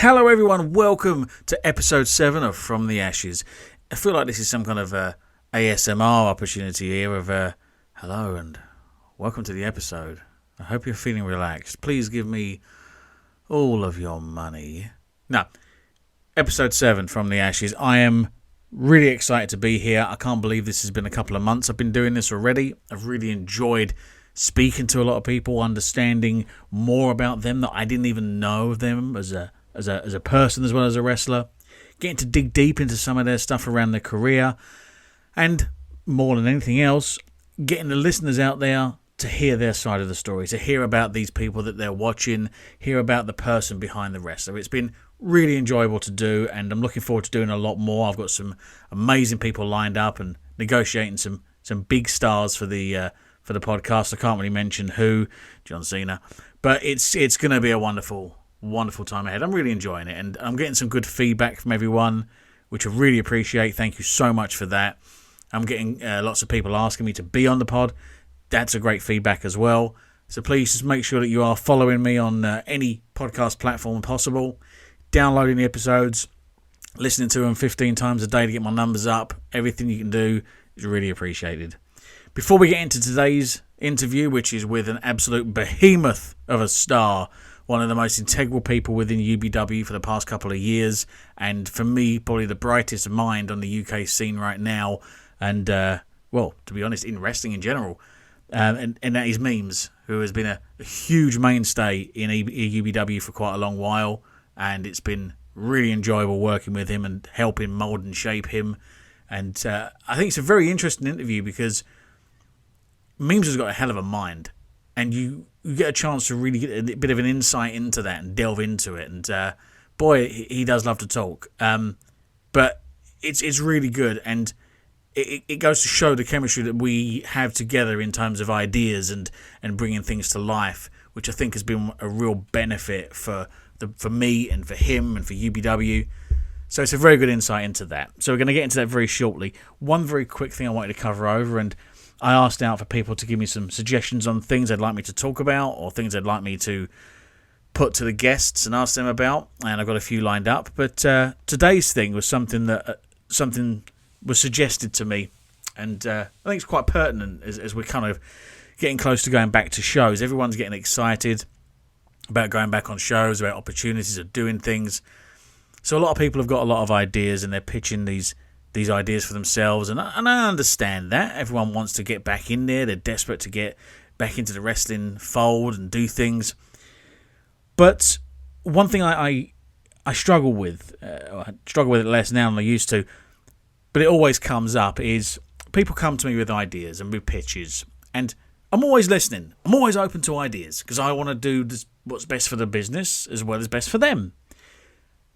Hello everyone, welcome to episode 7 of From the Ashes. I feel like this is some kind of ASMR opportunity here of hello and welcome to the episode. I hope you're feeling relaxed. Please give me all of your money. Now, episode 7 From the Ashes. I am really excited to be here. I can't believe this has been a couple of months I've been doing this already. I've really enjoyed speaking to a lot of people, understanding more about them that I didn't even know of them as a person as well as a wrestler, getting to dig deep into some of their stuff around their career, and more than anything else, getting the listeners out there to hear their side of the story, to hear about these people that they're watching, hear about the person behind the wrestler. It's been really enjoyable to do, and I'm looking forward to doing a lot more. I've got some amazing people lined up and negotiating some big stars for the podcast. I can't really mention who, John Cena, but it's going to be a wonderful time ahead. I'm really enjoying it, and I'm getting some good feedback from everyone, which I really appreciate. Thank you so much for that. I'm getting lots of people asking me to be on the pod. That's a great feedback as well. So please just make sure that you are following me on any podcast platform possible, downloading the episodes, listening to them 15 times a day to get my numbers up. Everything you can do is really appreciated. Before we get into today's interview, which is with an absolute behemoth of a star, one of the most integral people within UBW for the past couple of years, and for me, probably the brightest mind on the UK scene right now, and, well, to be honest, in wrestling in general, and that is Memes, who has been a huge mainstay in UBW for quite a long while, and it's been really enjoyable working with him and helping mould and shape him, and I think it's a very interesting interview because Memes has got a hell of a mind, and you get a chance to really get a bit of an insight into that and delve into it. And boy, he does love to talk. But it's really good, and it goes to show the chemistry that we have together in terms of ideas and bringing things to life, which I think has been a real benefit for me and for him and for UBW. So it's a very good insight into that. So we're going to get into that very shortly. One very quick thing I wanted to cover over, and I asked out for people to give me some suggestions on things they'd like me to talk about or things they'd like me to put to the guests and ask them about, and I've got a few lined up. But today's thing was something was suggested to me, and I think it's quite pertinent as we're kind of getting close to going back to shows. Everyone's getting excited about going back on shows, about opportunities of doing things. So a lot of people have got a lot of ideas, and they're pitching these ideas for themselves, and I understand that. Everyone wants to get back in there. They're desperate to get back into the wrestling fold and do things. But one thing I struggle with, I struggle with it less now than I used to, but it always comes up, is people come to me with ideas and with pitches, and I'm always listening. I'm always open to ideas because I want to do what's best for the business as well as best for them.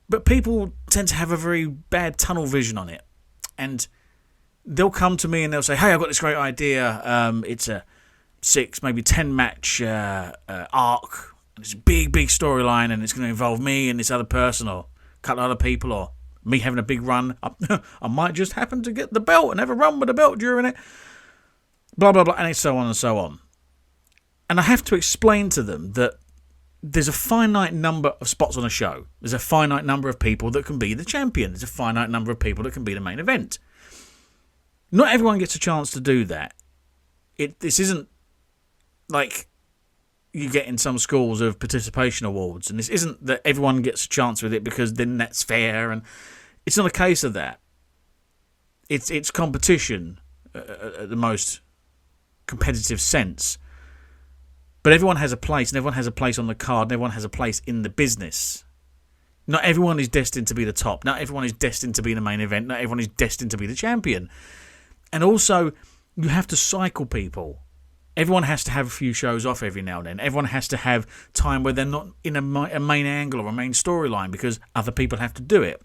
But people tend to have a very bad tunnel vision on it. And they'll come to me and they'll say, hey, I've got this great idea. It's a 6, maybe 10 match arc. It's a big storyline, and it's going to involve me and this other person or a couple of other people, or me having a big run. I might just happen to get the belt and have a run with the belt during it. Blah, blah, blah, and so on and so on. And I have to explain to them that there's a finite number of spots on a show. There's a finite number of people that can be the champion. There's a finite number of people that can be the main event. Not everyone gets a chance to do that. This isn't like you get in some schools of participation awards, and this isn't that everyone gets a chance with it because then that's fair, and it's not a case of that. It's competition at the most competitive sense. But everyone has a place, and everyone has a place on the card, and everyone has a place in the business. Not everyone is destined to be the top. Not everyone is destined to be the main event. Not everyone is destined to be the champion. And also, you have to cycle people. Everyone has to have a few shows off every now and then. Everyone has to have time where they're not in a main angle or a main storyline because other people have to do it.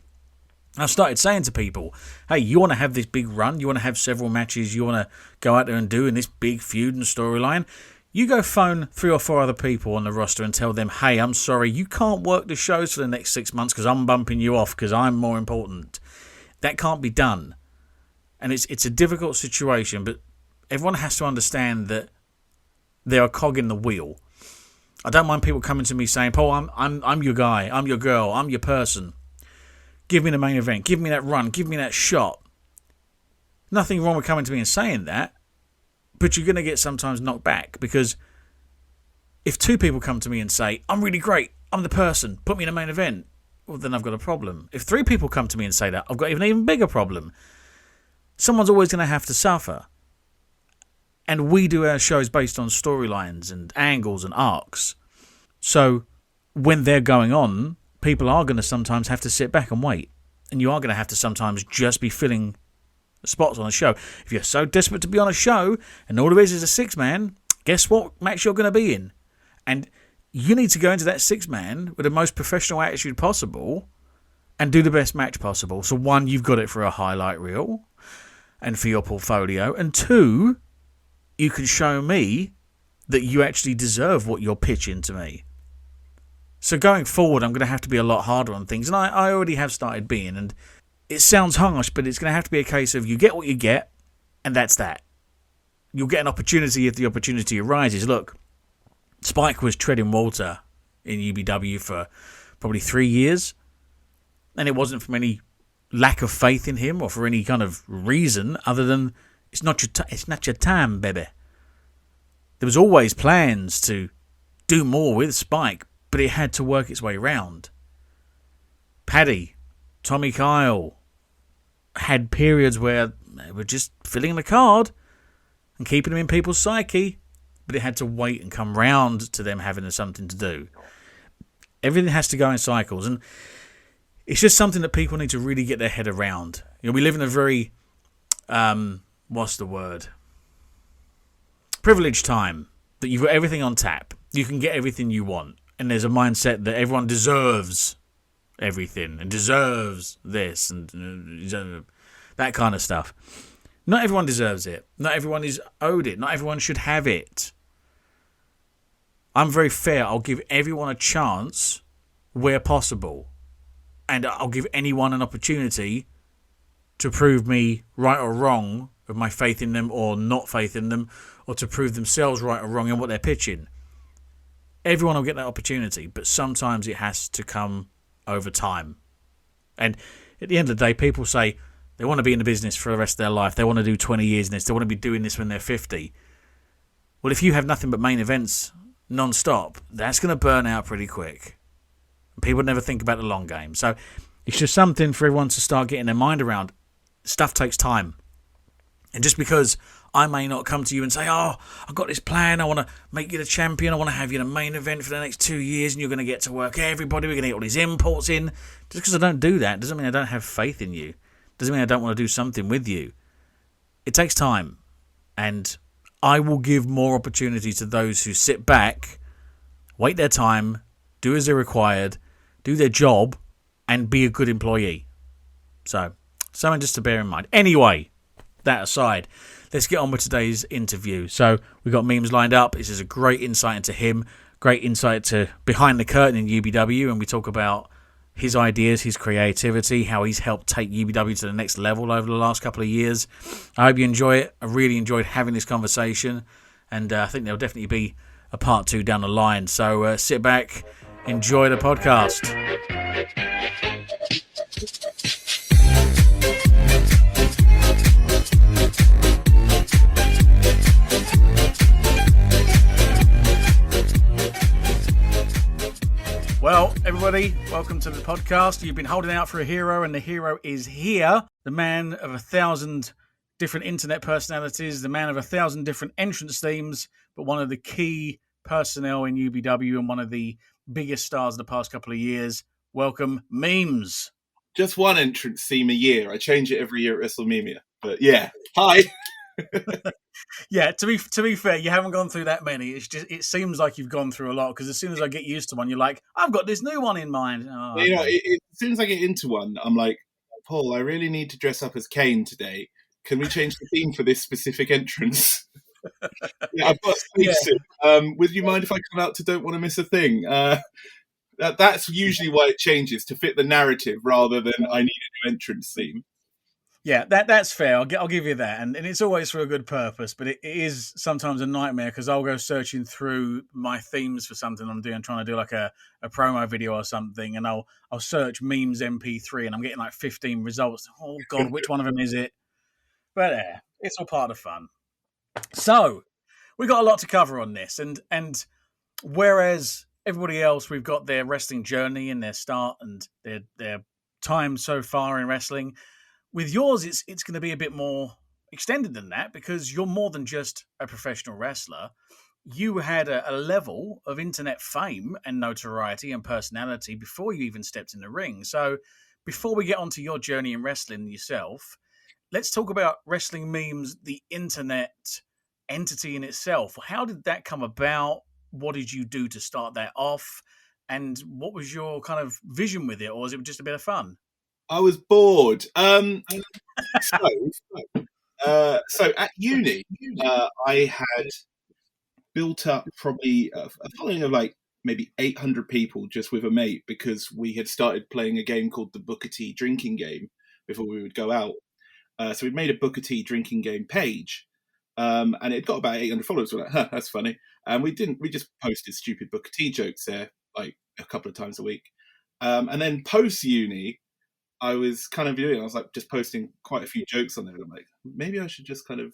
I started saying to people, hey, you want to have this big run? You want to have several matches you want to go out there and do in this big feud and storyline? You go phone 3 or 4 other people on the roster and tell them, hey, I'm sorry, you can't work the shows for the next 6 months because I'm bumping you off because I'm more important. That can't be done. And it's a difficult situation, but everyone has to understand that they're a cog in the wheel. I don't mind people coming to me saying, Paul, I'm your guy, I'm your girl, I'm your person. Give me the main event, give me that run, give me that shot. Nothing wrong with coming to me and saying that, but you're going to get sometimes knocked back, because if two people come to me and say, I'm really great, I'm the person, put me in the main event, well, then I've got a problem. If three people come to me and say that, I've got an even bigger problem. Someone's always going to have to suffer. And we do our shows based on storylines and angles and arcs. So when they're going on, people are going to sometimes have to sit back and wait. And you are going to have to sometimes just be filling spots on a show. If you're so desperate to be on a show and all there is a six-man, guess what match you're going to be in? And you need to go into that six-man with the most professional attitude possible and do the best match possible. So one, you've got it for a highlight reel and for your portfolio. And two, you can show me that you actually deserve what you're pitching to me. So going forward, I'm going to have to be a lot harder on things. And I already have started being. And it sounds harsh, but it's going to have to be a case of you get what you get, and that's that. You'll get an opportunity if the opportunity arises. Look, Spike was treading water in UBW for probably 3 years. And it wasn't from any lack of faith in him or for any kind of reason other than it's not your time, baby. There was always plans to do more with Spike, but it had to work its way round. Paddy, Tommy Kyle had periods where they were just filling the card and keeping them in people's psyche, but it had to wait and come round to them having something to do. Everything has to go in cycles, and it's just something that people need to really get their head around. You know, we live in a very, what's the word? Privileged time, that you've got everything on tap. You can get everything you want. And there's a mindset that everyone deserves everything and deserves this and that kind of stuff. Not everyone deserves it. Not everyone is owed it. Not everyone should have it. I'm very fair. I'll give everyone a chance where possible. And I'll give anyone an opportunity to prove me right or wrong of my faith in them or not faith in them, or to prove themselves right or wrong in what they're pitching. Everyone will get that opportunity, but sometimes it has to come over time. And at the end of the day, people say they want to be in the business for the rest of their life. They want to do 20 years in this. They want to be doing this when they're 50. Well, if you have nothing but main events non-stop, that's going to burn out pretty quick. People never think about the long game. So it's just something for everyone to start getting their mind around. Stuff takes time. And just because I may not come to you and say, oh, I've got this plan, I want to make you the champion, I want to have you in a main event for the next 2 years and you're going to get to work everybody, we're going to get all these imports in. Just because I don't do that doesn't mean I don't have faith in you. Doesn't mean I don't want to do something with you. It takes time. And I will give more opportunity to those who sit back, wait their time, do as they're required, do their job, and be a good employee. So, something just to bear in mind. Anyway, that aside, let's get on with today's interview. So we've got memes lined up. This is a great insight into him, great insight to behind the curtain in UBW, and we talk about his ideas, his creativity, how he's helped take UBW to the next level over the last couple of years. I hope you enjoy it. I really enjoyed having this conversation, and I think there'll definitely be a part 2 down the line. So sit back, enjoy the podcast. Well, everybody, welcome to the podcast. You've been holding out for a hero, and the hero is here. The man of 1,000 different internet personalities, the man of 1,000 different entrance themes, but one of the key personnel in UBW and one of the biggest stars of the past couple of years. Welcome, Memes. Just one entrance theme a year. I change it every year at WrestleMania. But yeah, hi. Yeah, to be fair, you haven't gone through that many. It seems like you've gone through a lot, because as soon as I get used to one, you're like, I've got this new one in mind. Oh, okay. You know, as soon as I get into one, I'm like, Paul, I really need to dress up as Kane today. Can we change the theme for this specific entrance? Yeah, I've got a stage suit. Would you mind if I come out to Don't Want to Miss a Thing? That's usually why it changes, to fit the narrative rather than I need a new entrance theme. Yeah, that's fair. I'll give you that, and it's always for a good purpose. But it is sometimes a nightmare because I'll go searching through my themes for something I'm doing, trying to do like a promo video or something, and I'll search memes MP3, and I'm getting like 15 results. Oh god, which one of them is it? But yeah, it's all part of fun. So we got a lot to cover on this, and whereas everybody else, we've got their wrestling journey and their start and their time so far in wrestling. With yours, it's going to be a bit more extended than that because you're more than just a professional wrestler. You had a level of internet fame and notoriety and personality before you even stepped in the ring. So, before we get onto your journey in wrestling yourself, let's talk about wrestling memes, the internet entity in itself. How did that come about? What did you do to start that off? And what was your kind of vision with it? Or was it just a bit of fun? I was bored. So, so at uni, I had built up probably a following of like maybe 800 people just with a mate because we had started playing a game called the Booker T drinking game before we would go out. So we'd made a Booker T drinking game page, and it got about 800 followers. We're like, huh, that's funny. And we just posted stupid Booker T jokes there like a couple of times a week. And then post uni, I was kind of I was like just posting quite a few jokes on there. And I'm like, maybe I should just kind of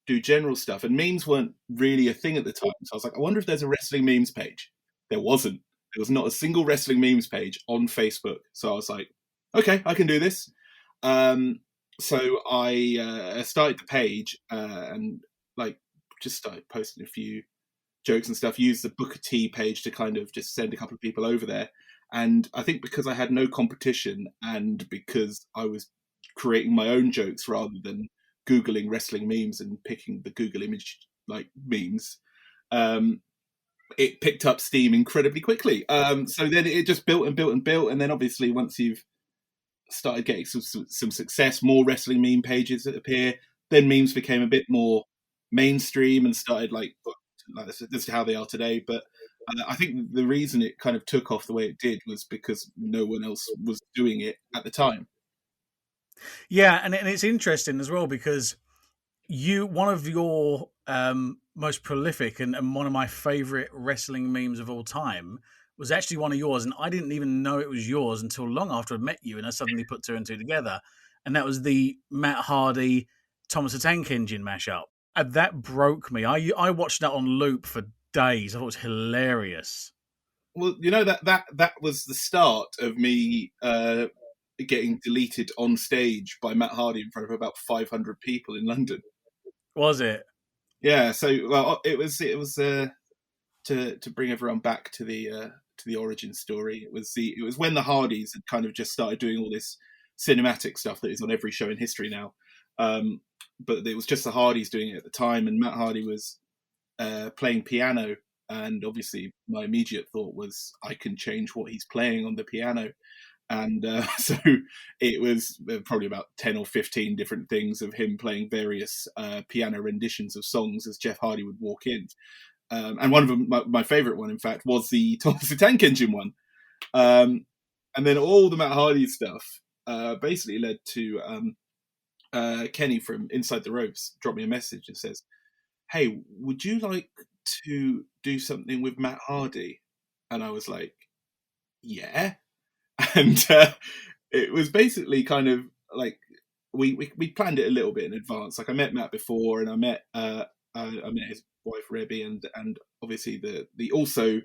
do general stuff. And memes weren't really a thing at the time. So I was like, I wonder if there's a wrestling memes page. There wasn't. There was not a single wrestling memes page on Facebook. So I was like, okay, I can do this. So I started the page and like just started posting a few jokes and stuff. Used the Booker T page to kind of just send a couple of people over there. And I think because I had no competition and because I was creating my own jokes rather than Googling wrestling memes and picking the Google image like memes, it picked up steam incredibly quickly. So then it just built and built and built. And then obviously once you've started getting some success, more wrestling meme pages that appear, then memes became a bit more mainstream and started like this is how they are today. But I think the reason it kind of took off the way it did was because no one else was doing it at the time. Yeah, and it's interesting as well because one of your most prolific and one of my favorite wrestling memes of all time was actually one of yours, and I didn't even know it was yours until long after I'd met you, and I suddenly put two and two together, and that was the Matt Hardy Thomas the Tank Engine mashup, and that broke me. I watched that on loop for days. I thought it was hilarious. Well, that was the start of me getting deleted on stage by Matt Hardy in front of about 500 people in London. Was it? Yeah, so well, it was to bring everyone back to the origin story. It was when the Hardys had kind of just started doing all this cinematic stuff that is on every show in history now. But it was just the Hardys doing it at the time, and Matt Hardy was playing piano. And obviously, my immediate thought was, I can change what he's playing on the piano. And so it was probably about 10 or 15 different things of him playing various piano renditions of songs as Jeff Hardy would walk in. And one of them, my favorite one, in fact, was the Thomas the Tank Engine one. And then all the Matt Hardy stuff basically led to Kenny from Inside the Ropes dropped me a message that says, hey, would you like to do something with Matt Hardy? And I was like, yeah. And it was basically kind of like we planned it a little bit in advance. Like I met Matt before, and I met his wife Rebby, and obviously the also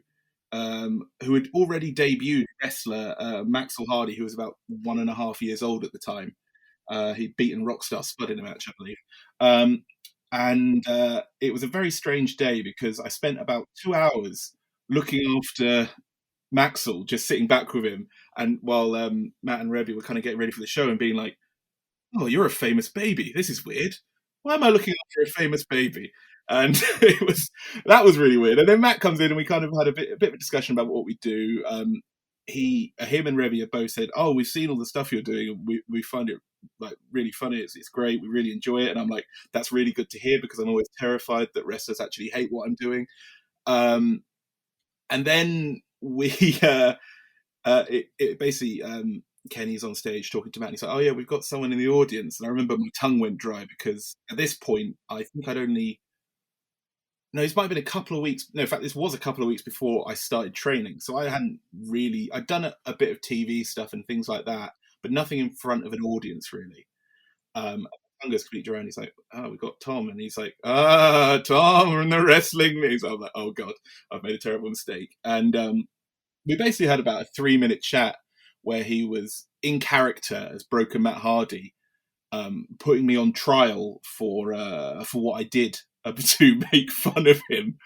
who had already debuted wrestler Maxwell Hardy, who was about 1.5 years old at the time. He'd beaten Rockstar Spud in a match, I believe. And it was a very strange day because I spent about 2 hours looking after Maxwell, just sitting back with him, and while Matt and Rebby were kind of getting ready for the show and being like, "Oh, you're a famous baby. This is weird. Why am I looking after a famous baby?" And that was really weird. And then Matt comes in, and we kind of had a bit of a discussion about what we do. Him and Rebby have both said, "Oh, we've seen all the stuff you're doing, and we find it like really funny. It's great. We really enjoy it." And I'm like, "That's really good to hear because I'm always terrified that wrestlers actually hate what I'm doing." And then we It basically, Kenny's on stage talking to Matt, and he's like, "Oh yeah, we've got someone in the audience." And I remember my tongue went dry because at this point, I think I'd only no, this might have been a couple of weeks. No, in fact, this was a couple of weeks before I started training. So I hadn't really, I'd done a bit of TV stuff and things like that, but nothing in front of an audience really. Tongue goes completely around. He's like, "Oh, we got Tom," and he's like, Tom, we're in the wrestling news." I'm like, "Oh God, I've made a terrible mistake." And we basically had about a 3-minute chat where he was in character as Broken Matt Hardy, putting me on trial for what I did to make fun of him.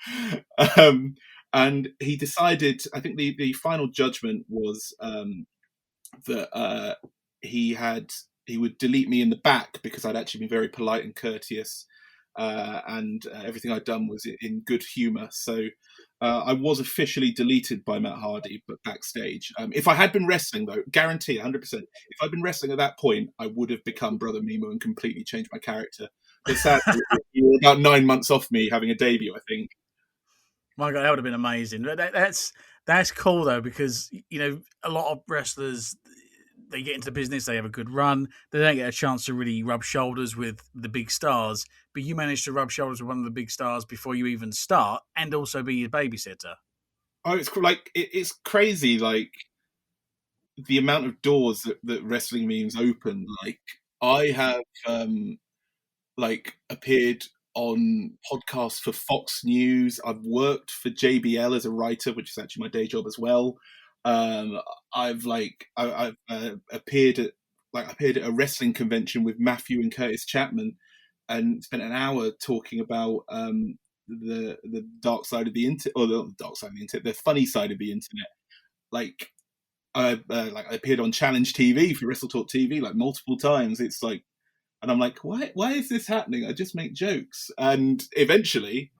And he decided, I think the final judgment was that he would delete me in the back because I'd actually been very polite and courteous, and everything I'd done was in good humour. So I was officially deleted by Matt Hardy, but backstage. If I had been wrestling, though, guarantee 100%, if I'd been wrestling at that point, I would have become Brother Mimo and completely changed my character. But sadly, you were about 9 months off me having a debut, I think. My God, that would have been amazing. That's cool though, because a lot of wrestlers, they get into the business, they have a good run, they don't get a chance to really rub shoulders with the big stars. But you managed to rub shoulders with one of the big stars before you even start, and also be your babysitter. Oh, it's crazy, like the amount of doors that wrestling memes open. Like I have appeared on podcasts for Fox News. I've worked for JBL as a writer, which is actually my day job as well. I've appeared at a wrestling convention with Matthew and Curtis Chapman, and spent an hour talking about the dark side of the internet, or the dark side of the internet, the funny side of the internet. Like I appeared on Challenge TV for Wrestle Talk TV like multiple times. It's like, and I'm like, why is this happening? I just make jokes. And eventually,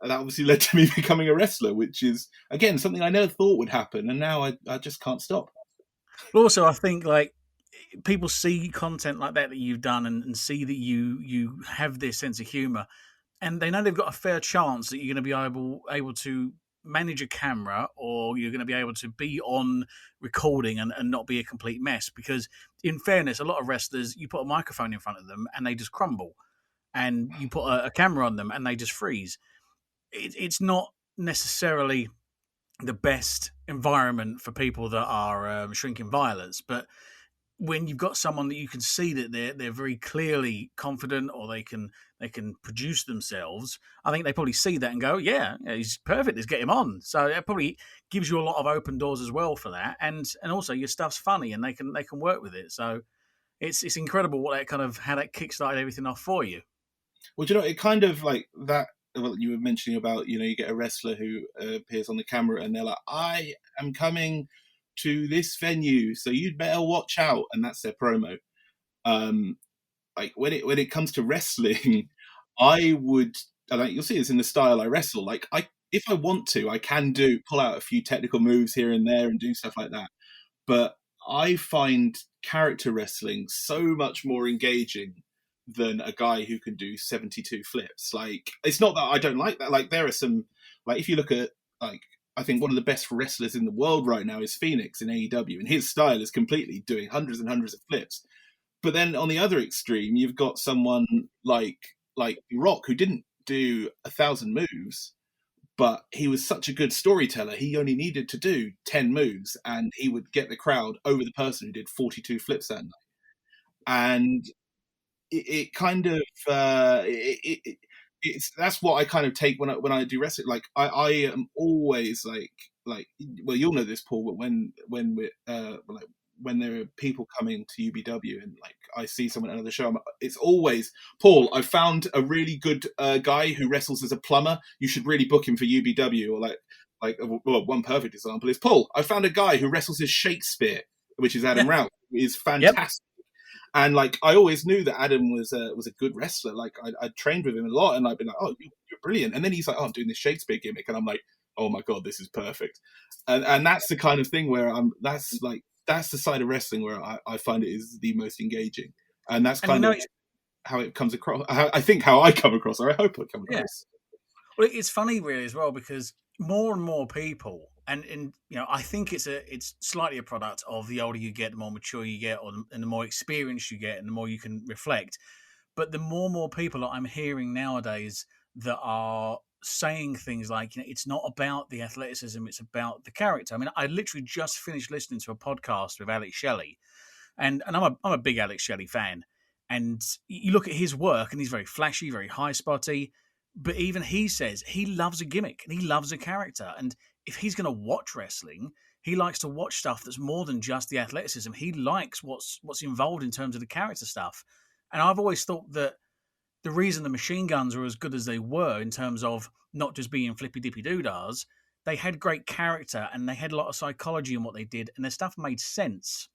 that obviously led to me becoming a wrestler, which is, again, something I never thought would happen. And now I just can't stop. But also, I think like people see content like that you've done, and see that you have this sense of humor, and they know they've got a fair chance that you're going to be able to manage a camera, or you're going to be able to be on recording and not be a complete mess. Because in fairness, a lot of wrestlers, you put a microphone in front of them and they just crumble, and you put a camera on them and they just freeze. It's not necessarily the best environment for people that are shrinking violets, but when you've got someone that you can see that they're very clearly confident, or they can produce themselves, I think they probably see that and go, yeah, he's perfect, let's get him on. So that probably gives you a lot of open doors as well for that, and also your stuff's funny and they can work with it. So it's incredible what that kind of, how that kickstarted everything off for you. Well, do you know, it kind of like that. Well, you were mentioning about, you get a wrestler who appears on the camera and they're like, "I am coming to this venue, so you'd better watch out," and that's their promo. Like when it comes to wrestling, I would, like, you'll see this in the style I wrestle. Like if I want to, I can pull out a few technical moves here and there and do stuff like that. But I find character wrestling so much more engaging than a guy who can do 72 flips. Like, it's not that I don't like that. Like, there are some, like, if you look at, like, I think one of the best wrestlers in the world right now is Phoenix in AEW, and his style is completely doing hundreds and hundreds of flips. But then on the other extreme, you've got someone like Rock, who didn't do 1,000 moves, but he was such a good storyteller. He only needed to do 10 moves, and he would get the crowd over the person who did 42 flips that night. And it kind of it's that's what I kind of take when I do wrestling. Like I am always like, well, you'll know this, Paul, but when we like when there are people coming to UBW and like I see someone at another show, it's always, "Paul, I found a really good guy who wrestles as a plumber. You should really book him for UBW." Or well, one perfect example is, "Paul, I found a guy who wrestles as Shakespeare," which is Adam Rout, is fantastic. Yep. And like, I always knew that Adam was a good wrestler. Like I trained with him a lot, and I'd been like, "Oh, you're brilliant." And then he's like, "Oh, I'm doing this Shakespeare gimmick," and I'm like, "Oh my God, this is perfect." And that's the kind of thing where that's the side of wrestling where I find it is the most engaging, and that's kind of how it comes across. I think how I come across, or I hope I come across. Well, it's funny really as well, because more and more people, and I think it's slightly a product of the older you get, the more mature you get, and the more experience you get, and the more you can reflect. But the more and more people that I'm hearing nowadays that are saying things like, it's not about the athleticism, it's about the character. I mean, I literally just finished listening to a podcast with Alex Shelley, and I'm a big Alex Shelley fan. And you look at his work, and he's very flashy, very high spotty. But even he says he loves a gimmick and he loves a character. And if he's going to watch wrestling, he likes to watch stuff that's more than just the athleticism. He likes what's involved in terms of the character stuff. And I've always thought that the reason the machine guns were as good as they were in terms of not just being flippy dippy doodahs, they had great character and they had a lot of psychology in what they did, and their stuff made sense.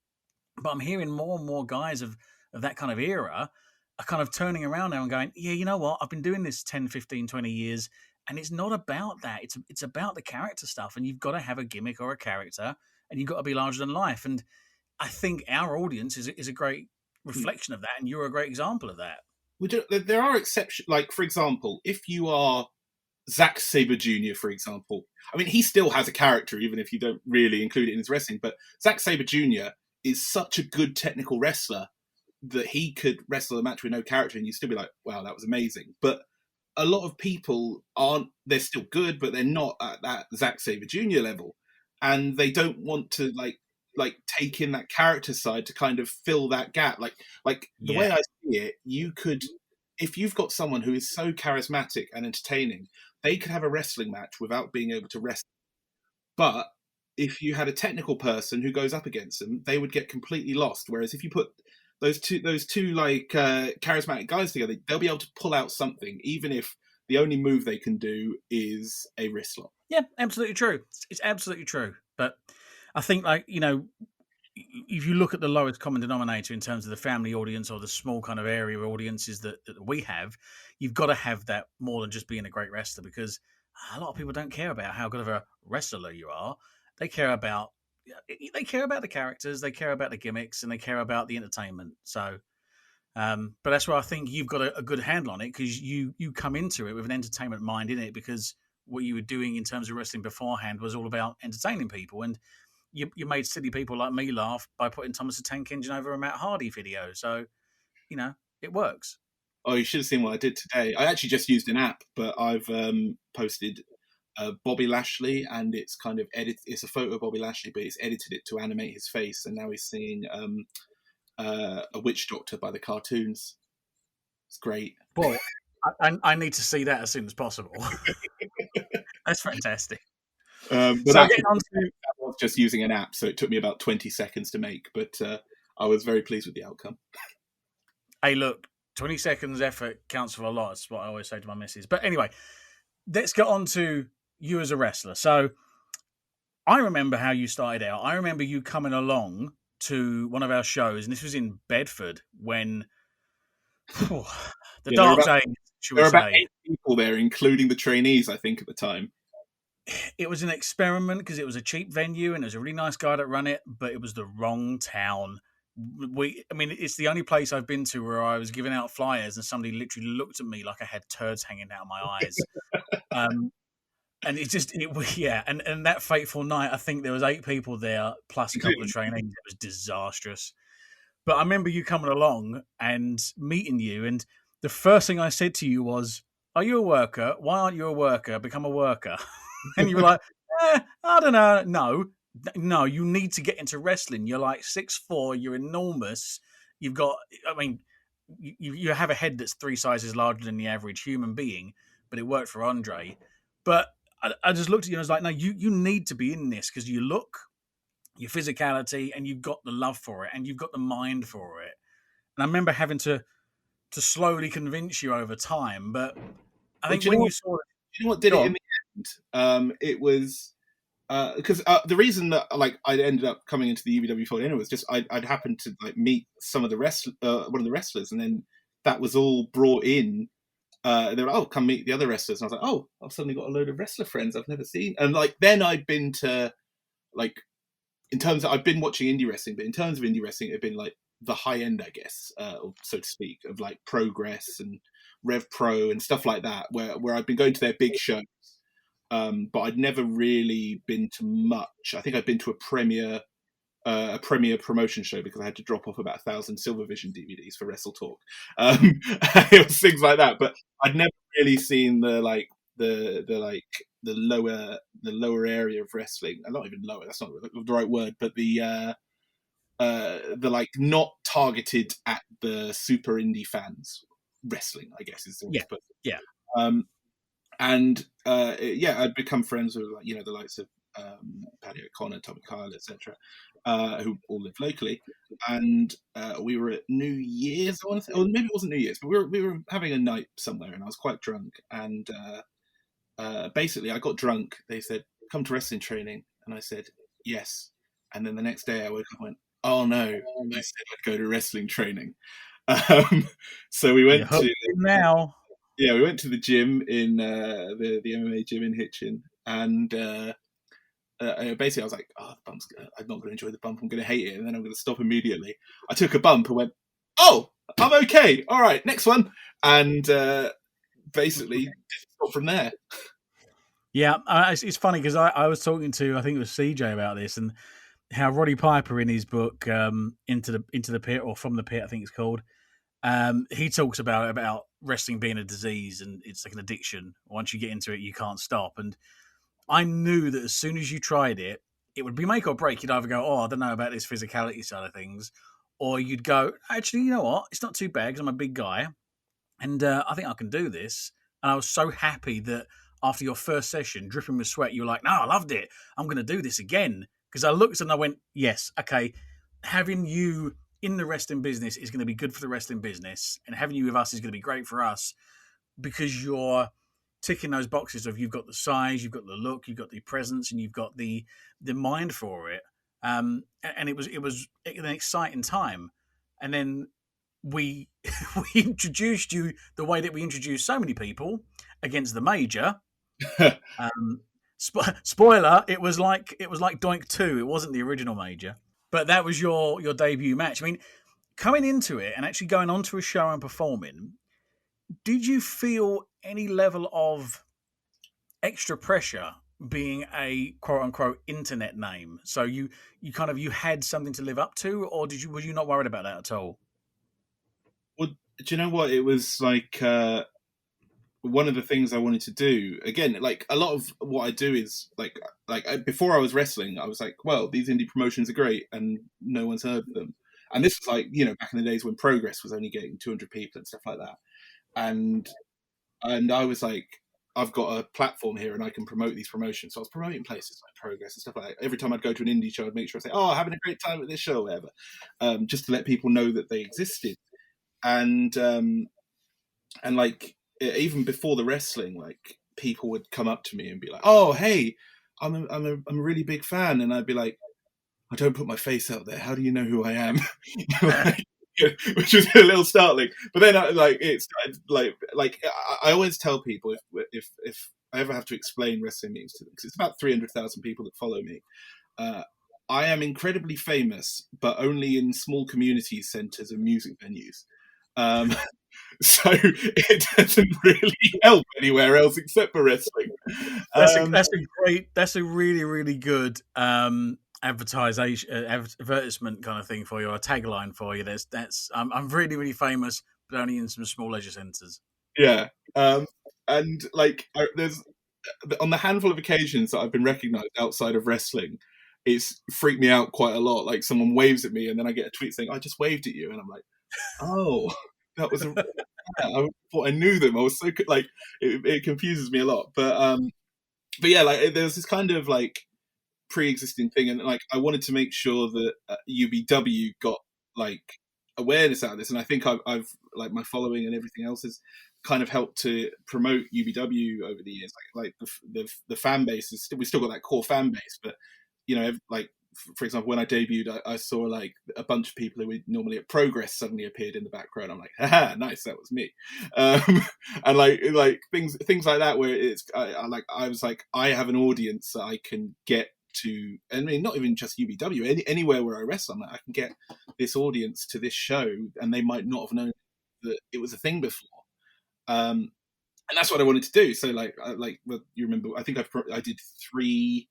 But I'm hearing more and more guys of that kind of era are kind of turning around now and going, yeah, you know what? I've been doing this 10, 15, 20 years, and it's not about that. It's about the character stuff, and you've got to have a gimmick or a character, and you've got to be larger than life. And I think our audience is a great reflection of that, and you're a great example of that. There are exceptions. Like, for example, if you are Zack Sabre Jr., for example, I mean, he still has a character, even if you don't really include it in his wrestling. But Zack Sabre Jr. is such a good technical wrestler that he could wrestle a match with no character, and you'd still be like, wow, that was amazing. But a lot of people aren't, they're still good, but they're not at that Zack Sabre Jr. level. And they don't want to like take in that character side to kind of fill that gap. Like the way I see it, you could, if you've got someone who is so charismatic and entertaining, they could have a wrestling match without being able to wrestle. But if you had a technical person who goes up against them, they would get completely lost. Whereas if you put those two like charismatic guys together, they'll be able to pull out something, even if the only move they can do is a wrist lock. Yeah, absolutely true. It's absolutely true. But I think, like, if you look at the lowest common denominator in terms of the family audience or the small kind of area audiences that we have, you've got to have that more than just being a great wrestler, because a lot of people don't care about how good of a wrestler you are. They care about the characters, they care about the gimmicks, and they care about the entertainment. So, but that's where I think you've got a good handle on it, because you come into it with an entertainment mind in it, because what you were doing in terms of wrestling beforehand was all about entertaining people, and you made silly people like me laugh by putting Thomas the Tank Engine over a Matt Hardy video. So, it works. Oh, you should have seen what I did today. I actually just used an app, but I've posted Bobby Lashley, and it's kind of it's a photo of Bobby Lashley, but it's edited it to animate his face, and now he's singing a witch doctor by the cartoons. It's great. Well, I need to see that as soon as possible. That's fantastic. But so I was just using an app, so it took me about 20 seconds to make, but I was very pleased with the outcome. Hey, look, 20 seconds effort counts for a lot. That's what I always say to my missus. But anyway, let's get on to you as a wrestler. So I remember how you started out. I remember you coming along to one of our shows, and this was in Bedford when the dark days, there were about 8 people there, including the trainees, I think, at the time. It was an experiment because it was a cheap venue and there was a really nice guy that ran it, but it was the wrong town. It's the only place I've been to where I was giving out flyers and somebody literally looked at me like I had turds hanging out of my eyes. And and that fateful night, I think there was 8 people there plus a couple of trainees. It was disastrous. But I remember you coming along and meeting you, and the first thing I said to you was, "Are you a worker? Why aren't you a worker? Become a worker." And you were like, I don't know. No, you need to get into wrestling. You're like 6'4", you're enormous. You've got, you have a head that's 3 sizes larger than the average human being, but it worked for Andre. But I just looked at you and I was like, no, you need to be in this, because you look, your physicality, and you've got the love for it, and you've got the mind for it. And I remember having to slowly convince you over time, but I think when you saw it, you know what did it in the end? It was because the reason that I ended up coming into the UBW fold anyway was just I'd happened to meet some of the one of the wrestlers, and then that was all brought in. They were like, "Oh, come meet the other wrestlers," and I was like, "Oh, I've suddenly got a load of wrestler friends I've never seen." And then I'd been to in terms of, I've been watching indie wrestling, but in terms of indie wrestling, it'd been the high end, I guess, so to speak, of Progress and Rev Pro and stuff like that, where I've been going to their big shows. but I'd never really been to much. I think I'd been to a premiere promotion show because I had to drop off about 1,000 Silvervision DVDs for Wrestle Talk. It was things like that, but I'd never really seen the lower area of wrestling. Not even lower. That's not the right word, but the like not targeted at the super indie fans wrestling, I guess is the way Yeah, to put it. yeah. I'd become friends with the likes of Paddy O'Connor, Tommy Kyle, etc., who all live locally. And we were at New Year's, I want to say, or maybe it wasn't New Year's, but we were having a night somewhere, and I was quite drunk. And basically, I got drunk. They said, "Come to wrestling training," and I said, "Yes." And then the next day, I woke up and went, "Oh no, I said I'd go to wrestling training." So we went to now. Yeah, we went to the gym in the MMA gym in Hitchin, and basically I was like, "Oh, the bump's, I'm not going to enjoy the bump. I'm going to hate it, and then I'm going to stop immediately." I took a bump and went, "Oh, I'm okay. All right, next one," and basically stopped from there. Yeah, it's funny because I was talking to, I think it was CJ about this, and how Roddy Piper in his book into the Pit, or From the Pit, I think it's called. He talks about wrestling being a disease, and it's like an addiction. Once you get into it, you can't stop. And I knew that as soon as you tried it, it would be make or break. You'd either go, "Oh, I don't know about this physicality side of things," or you'd go, "Actually, you know what? It's not too bad because I'm a big guy, and I think I can do this." And I was so happy that after your first session, dripping with sweat, you were like, "No, I loved it. I'm going to do this again." Because I looked and I went, "Yes, okay, having you in the wrestling business is going to be good for the wrestling business, and having you with us is going to be great for us because you're ticking those boxes of you've got the size, you've got the look, you've got the presence, and you've got the mind for it." And it was an exciting time. And then we we introduced you the way that we introduced so many people against the major. Spoiler: it was like Doink 2. It wasn't the original major, but that was your debut match. I mean, coming into it and actually going onto a show and performing, did you feel any level of extra pressure being a quote unquote internet name? So you had something to live up to, or were you not worried about that at all? Well, do you know what? It was like one of the things I wanted to do. Again, like a lot of what I do is before I was wrestling, I was like, well, these indie promotions are great, and no one's heard of them. And this was like, back in the days when Progress was only getting 200 people and stuff like that. And I was like, I've got a platform here and I can promote these promotions. So I was promoting places like Progress and stuff like that. Every time I'd go to an indie show, I'd make sure I say, "Oh, having a great time at this show," or whatever, just to let people know that they existed. And like even before the wrestling, like people would come up to me and be like, "Oh, hey, I'm a really big fan," and I'd be like, "I don't put my face out there. How do you know who I am?" Like, which was a little startling. But then, I always tell people if I ever have to explain wrestling memes to them, because it's about 300,000 people that follow me. I am incredibly famous, but only in small community centres and music venues. So it doesn't really help anywhere else except for wrestling. That's a really, really good advertisement kind of thing for you, or a tagline for you. I'm really, really famous, but only in some small leisure centres. Yeah, and there's on the handful of occasions that I've been recognised outside of wrestling, it's freaked me out quite a lot. Like someone waves at me, and then I get a tweet saying, "I just waved at you," and I'm like, "Oh, that was I thought I knew them." I was so like it confuses me a lot, but yeah, like there's this kind of like pre-existing thing, and like I wanted to make sure that UBW got like awareness out of this, and I think I've like my following and everything else has kind of helped to promote UBW over the years. Like the fan base is we still got that core fan base, but like for example, when I debuted, I saw like a bunch of people who would normally at Progress suddenly appeared in the background. I'm like, haha, nice, that was me. And like things like that, where I was like, I have an audience that I can get to. I mean, not even just UBW, anywhere where I wrestle, I'm like, I can get this audience to this show, and they might not have known that it was a thing before. and that's what I wanted to do. So well, you remember, I think I did 3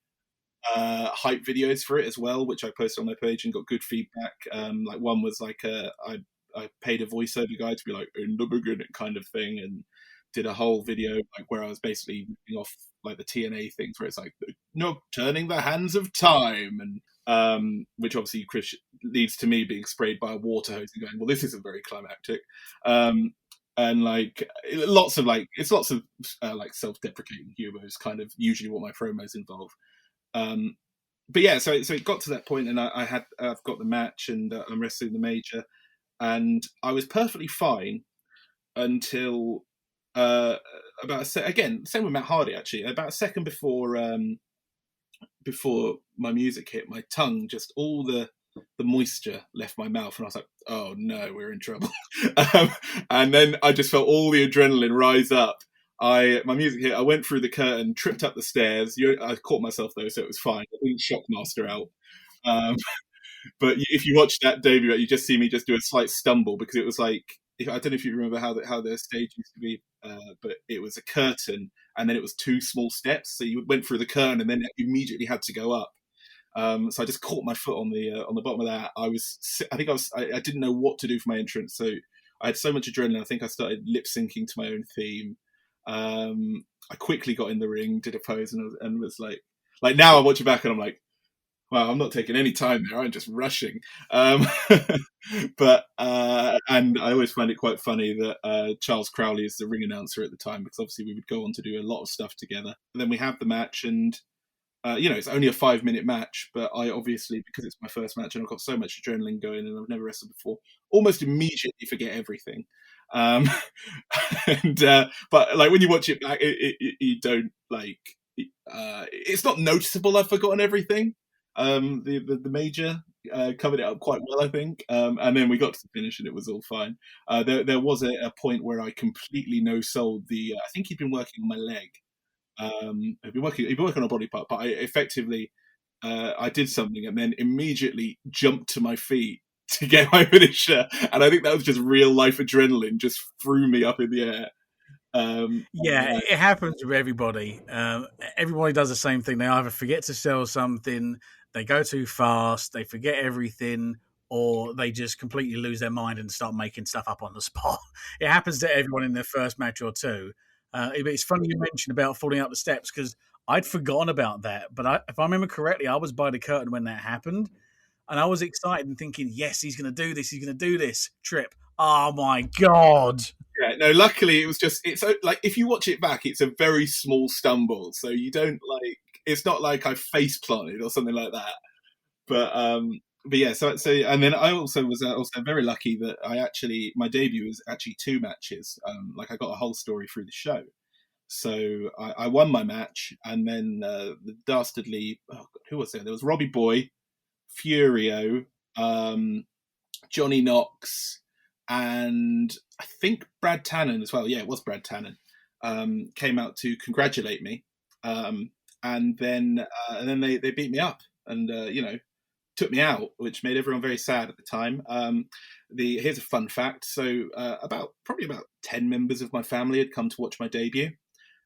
hype videos for it as well, which I posted on my page and got good feedback. Like one was like I paid a voiceover guy to be like in the beginning kind of thing, and did a whole video like where I was basically ripping off like the TNA things where it's like no turning the hands of time, and which obviously Chris leads to me being sprayed by a water hose and going, well, this isn't very climactic. And like lots of like self-deprecating humor is kind of usually what my promos involve. But yeah, so it got to that point, and I've got the match, and I'm wrestling the major, and I was perfectly fine until again, same with Matt Hardy actually. About a second before my music hit, my tongue just all the moisture left my mouth, and I was like, "Oh no, we're in trouble." And then I just felt all the adrenaline rise up. My music hit. I went through the curtain, tripped up the stairs. I caught myself though, so it was fine. I didn't shockmaster out. But if you watch that debut, you just see me just do a slight stumble because it was like, I don't know if you remember how the stage used to be, but it was a curtain and then it was 2 small steps. So you went through the curtain and then immediately had to go up. So I just caught my foot on the bottom of that. I didn't know what to do for my entrance. So I had so much adrenaline. I think I started lip syncing to my own theme. I quickly got in the ring, did a pose, and was like now I watch it back and I'm like, wow, I'm not taking any time there. I'm just rushing. But and I always find it quite funny that Charles Crowley is the ring announcer at the time, because obviously we would go on to do a lot of stuff together. And then we have the match, and it's only a 5-minute match, but I obviously, because it's my first match and I've got so much adrenaline going and I've never wrestled before, almost immediately forget everything. And but like when you watch it back, you don't like. It's not noticeable I've forgotten everything. The major covered it up quite well, I think. And then we got to the finish and it was all fine. There was a point where I completely no-sold I think he'd been working on my leg. He'd been working on a body part, but I did something and then immediately jumped to my feet to get my finisher. And I think that was just real life adrenaline just threw me up in the air. It happens with everybody. Everybody does the same thing. They either forget to sell something, they go too fast, they forget everything, or they just completely lose their mind and start making stuff up on the spot. It happens to everyone in their first match or two. It's funny you mentioned about falling up the steps, because I'd forgotten about that. But if I remember correctly, I was by the curtain when that happened. And I was excited and thinking, yes, he's going to do this. He's going to do this. Trip. Oh, my God. Yeah, no, luckily it's like, if you watch it back, it's a very small stumble. So you don't it's not like I face planted or something like that. But yeah, so and then I was also very lucky that my debut was actually 2 matches. Like I got a whole story through the show. So I won my match, and then the dastardly, who was there? There was Robbie Boy, Furio, Johnny Knox, and I think Brad Tannen as well. Yeah, it was Brad Tannen. Came out to congratulate me, and then they beat me up and took me out, which made everyone very sad at the time. Here's a fun fact. So probably about 10 members of my family had come to watch my debut.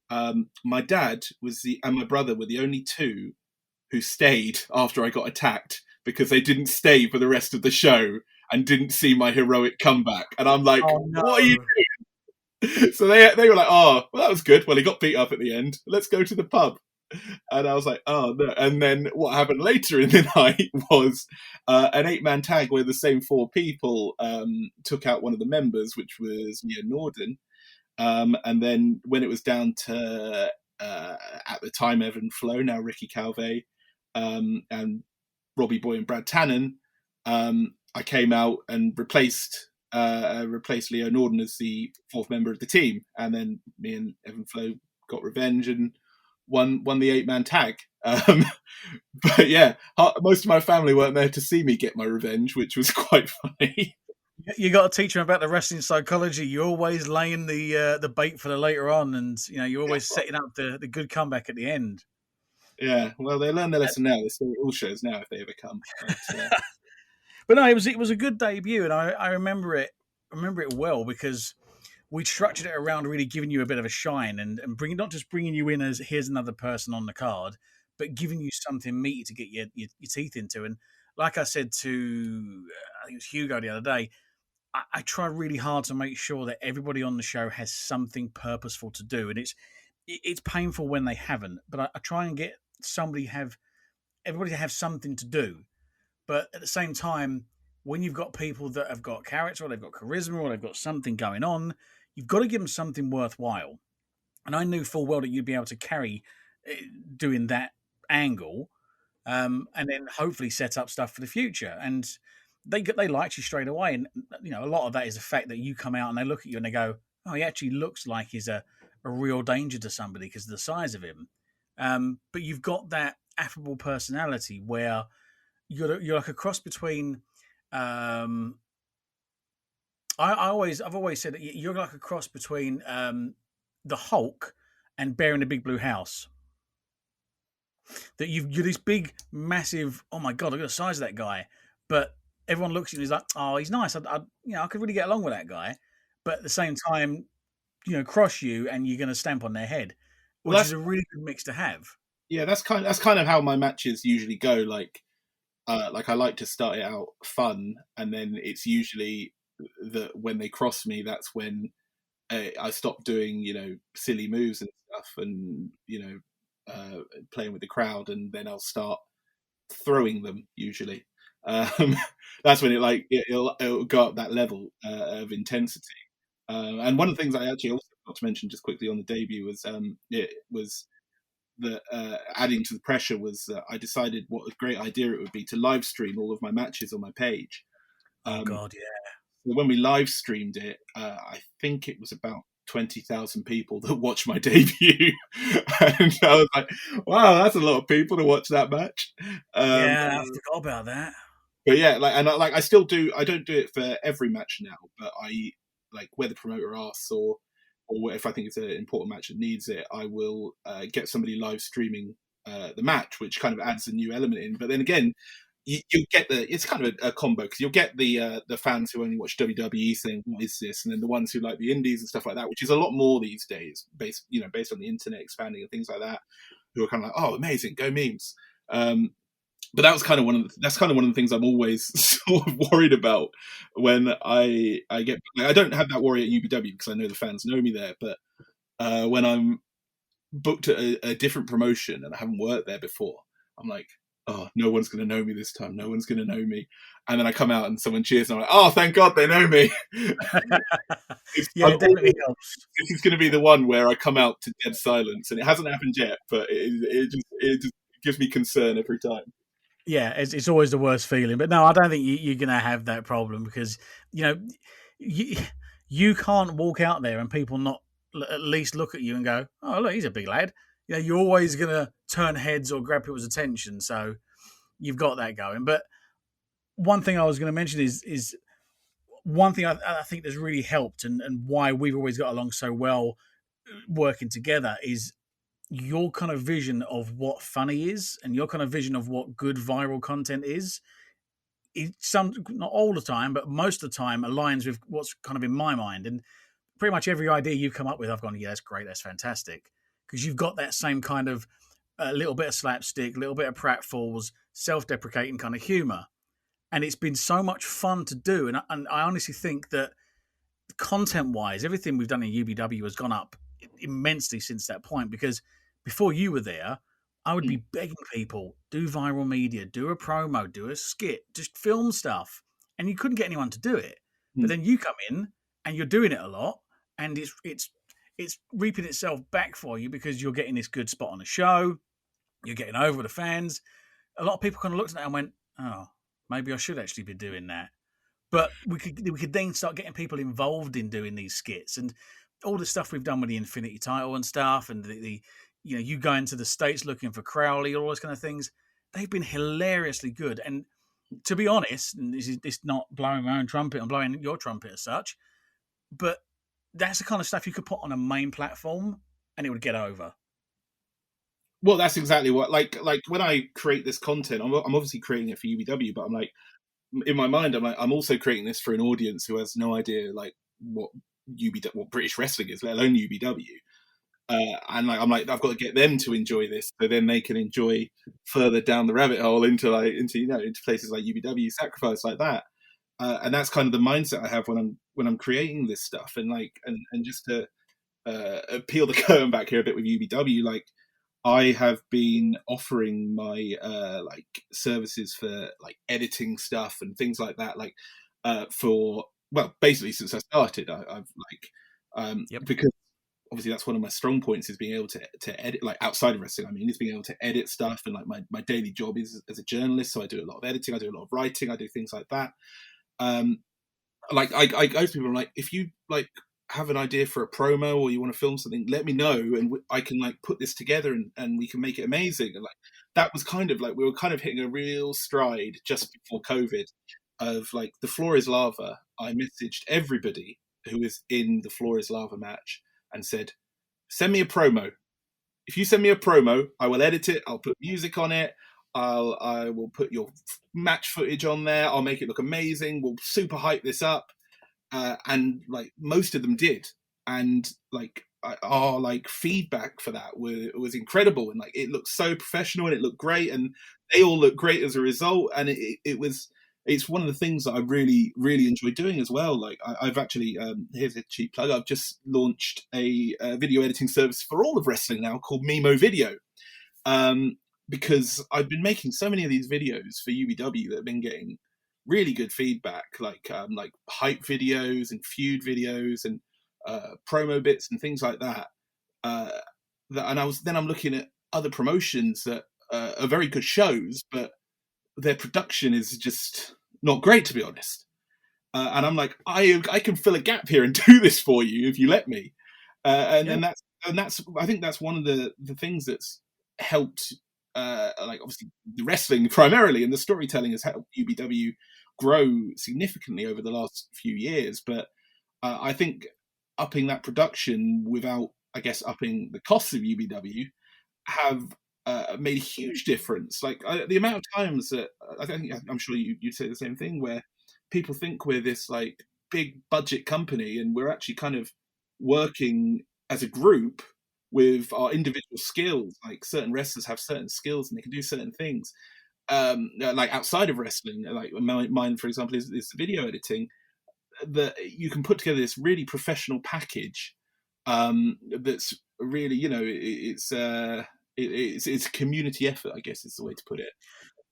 My dad and my brother were the only 2 who stayed after I got attacked, because they didn't stay for the rest of the show and didn't see my heroic comeback. And I'm like, oh, no. What are you doing? So they were like, oh, well, that was good. Well, he got beat up at the end. Let's go to the pub. And I was like, oh, no. And then what happened later in the night was an 8-man tag where the same 4 people took out one of the members, which was Mia Norden. And then when it was down to, at the time, Evan Flo, now Ricky Calvé, and Robbie Boy and Brad Tannen, I came out and replaced Leo Norden as the 4th member of the team, and then me and Evan Flo got revenge and won the 8-man tag. But yeah, most of my family weren't there to see me get my revenge, which was quite funny. You got to teach them about the wrestling psychology. You're always laying the bait for the later on, and you're always setting up the good comeback at the end. Yeah, well, they learn their lesson now. They see all shows now if they ever come. But no, it was a good debut, and I remember it well, because we structured it around really giving you a bit of a shine and bringing not just bringing you in as here's another person on the card, but giving you something meaty to get your teeth into. And like I said to I think it was Hugo the other day, I try really hard to make sure that everybody on the show has something purposeful to do, and it's painful when they haven't. But I try and get everybody to have something to do. But at the same time, when you've got people that have got character or they've got charisma or they've got something going on, you've got to give them something worthwhile. And I knew full well that you'd be able to carry doing that angle, and then hopefully set up stuff for the future. And they liked you straight away, and a lot of that is the fact that you come out and they look at you and they go, "Oh, he actually looks like he's a real danger to somebody because of the size of him." But you've got that affable personality where you're like a cross between. I've always said that you're like a cross between the Hulk and Bear in the Big Blue House. That you're this big, massive. Oh my god, look at the size of that guy. But everyone looks at you and is like, oh, he's nice. I could really get along with that guy. But at the same time, cross you and you're going to stamp on their head, which is a really good mix to have. Yeah, that's kind of how my matches usually go. Like I like to start it out fun, and then it's usually that when they cross me, that's when I stop doing silly moves and stuff, and playing with the crowd, and then I'll start throwing them. Usually, that's when it'll go up that level of intensity. And one of the things I actually also got to mention just quickly on the debut was it was that adding to the pressure was I decided what a great idea it would be to live stream all of my matches on my page. Oh God, yeah. When we live streamed it, I think it was about 20,000 people that watched my debut, and I was like, "Wow, that's a lot of people to watch that match." Yeah, I forgot about that. But yeah, I still do. I don't do it for every match now, but I where the promoter asks or if I think it's an important match that needs it, I will get somebody live streaming the match, which kind of adds a new element in. But then again, you get it's kind of a combo because you'll get the fans who only watch WWE saying, "What is this?" and then the ones who like the indies and stuff like that, which is a lot more these days, based on the internet expanding and things like that, who are kind of like, "Oh, amazing, go memes." But that's kind of one of the things I'm always sort of worried about when I get. I don't have that worry at UBW because I know the fans know me there. But when I'm booked at a different promotion and I haven't worked there before, I'm like, oh, no one's going to know me this time. No one's going to know me. And then I come out and someone cheers and I'm like, oh, thank God they know me. It definitely helps. This is going to be the one where I come out to dead silence, and it hasn't happened yet, but it just gives me concern every time. Yeah, it's always the worst feeling. But no, I don't think you're going to have that problem because, you can't walk out there and people not at least look at you and go, oh, look, he's a big lad. You're always going to turn heads or grab people's attention. So you've got that going. But one thing I was going to mention is one thing I think that's really helped and why we've always got along so well working together is your kind of vision of what funny is and your kind of vision of what good viral content is not all the time, but most of the time aligns with what's kind of in my mind. And pretty much every idea you've come up with, I've gone, yeah, that's great, that's fantastic. Because you've got that same kind of a little bit of slapstick, a little bit of pratfalls, self-deprecating kind of humor. And it's been so much fun to do. And I honestly think that content-wise, everything we've done in UBW has gone up immensely since that point because before you were there, I would be begging people, do viral media, do a promo, do a skit, just film stuff. And you couldn't get anyone to do it. But then you come in and you're doing it a lot and it's reaping itself back for you because you're getting this good spot on the show. You're getting over with the fans. A lot of people kind of looked at that and went, oh, maybe I should actually be doing that. But we could then start getting people involved in doing these skits and all the stuff we've done with the Infinity title and stuff, and the you going to the States looking for Crowley, all those kind of things. They've been hilariously good. And to be honest, and this is not blowing my own trumpet and blowing your trumpet as such, but that's the kind of stuff you could put on a main platform and it would get over. Well, that's exactly what like when I create this content, I'm obviously creating it for UBW, but I'm like in my mind, I'm also creating this for an audience who has no idea like UBW, what British wrestling is, let alone UBW. And like I'm like I've got to get them to enjoy this, so then they can enjoy further down the rabbit hole into into places like UBW, Sacrifice, like that. And that's kind of the mindset I have when I'm creating this stuff, and just to peel the curtain back here a bit with UBW, like I have been offering my like services for like editing stuff and things like that, like for well, basically since I started, I've like Yep. because obviously that's one of my strong points is being able to edit, like outside of wrestling. I mean, is being able to edit stuff, and like my daily job is as a journalist, so I do a lot of editing, I do a lot of writing, I do things like that. Um, like I go to people, I'm like, if you like have an idea for a promo or you want to film something, let me know, and I can like put this together, and we can make it amazing. And like that was kind of like we were kind of hitting a real stride just before COVID of like the floor is lava. I messaged everybody who was in the floor is lava match and said, send me a promo. If you send me a promo, I will edit it, I'll put music on it, I will put your match footage on there, I'll make it look amazing, we'll super hype this up. And like most of them did, and like our like feedback for that was incredible, and like it looked so professional and it looked great, and they all looked great as a result. And it's one of the things that I really enjoy doing as well. Like I've actually here's a cheap plug, I've just launched a video editing service for all of wrestling now called Mimo Video, because I've been making so many of these videos for UBW that have been getting really good feedback, like hype videos and feud videos and promo bits and things like that. And I'm looking at other promotions that are very good shows, but their production is just not great, to be honest. And I'm like, I can fill a gap here and do this for you if you let me. And that's I think that's one of the things that's helped. Like obviously the wrestling primarily and the storytelling has helped UBW grow significantly over the last few years. But I think upping that production without, I guess, upping the costs of UBW have made a huge difference. Like the amount of times that I think I'm sure you'd say the same thing, where people think we're this like big budget company and we're actually kind of working as a group with our individual skills. Like certain wrestlers have certain skills and they can do certain things. Like outside of wrestling, like mine, for example, is video editing. That you can put together this really professional package. That's really, it's a community effort, I guess is the way to put it.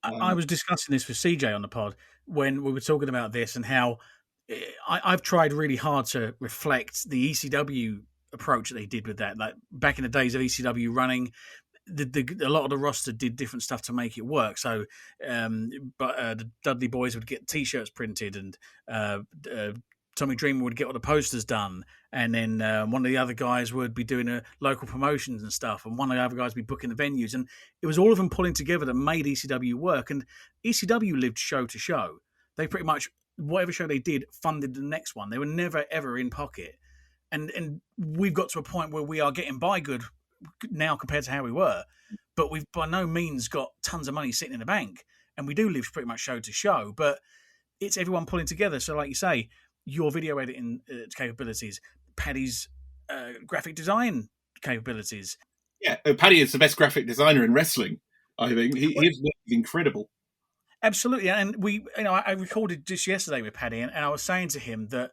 I was discussing this with CJ on the pod when we were talking about this and how I've tried really hard to reflect the ECW approach that they did with that. Like back in the days of ECW running, a lot of the roster did different stuff to make it work. So, the Dudley Boys would get T-shirts printed, and Tommy Dreamer would get all the posters done, and then one of the other guys would be doing local promotions and stuff, and one of the other guys would be booking the venues, and it was all of them pulling together that made ECW work. And ECW lived show to show. They pretty much whatever show they did funded the next one. They were never ever in pocket, and we've got to a point where we are getting by good now compared to how we were, but we've by no means got tons of money sitting in the bank, and we do live pretty much show to show, but it's everyone pulling together. So like you say, your video editing capabilities, Paddy's graphic design capabilities. Yeah, Paddy is the best graphic designer in wrestling. I think his work is incredible. Absolutely, and I recorded just yesterday with Paddy, and I was saying to him that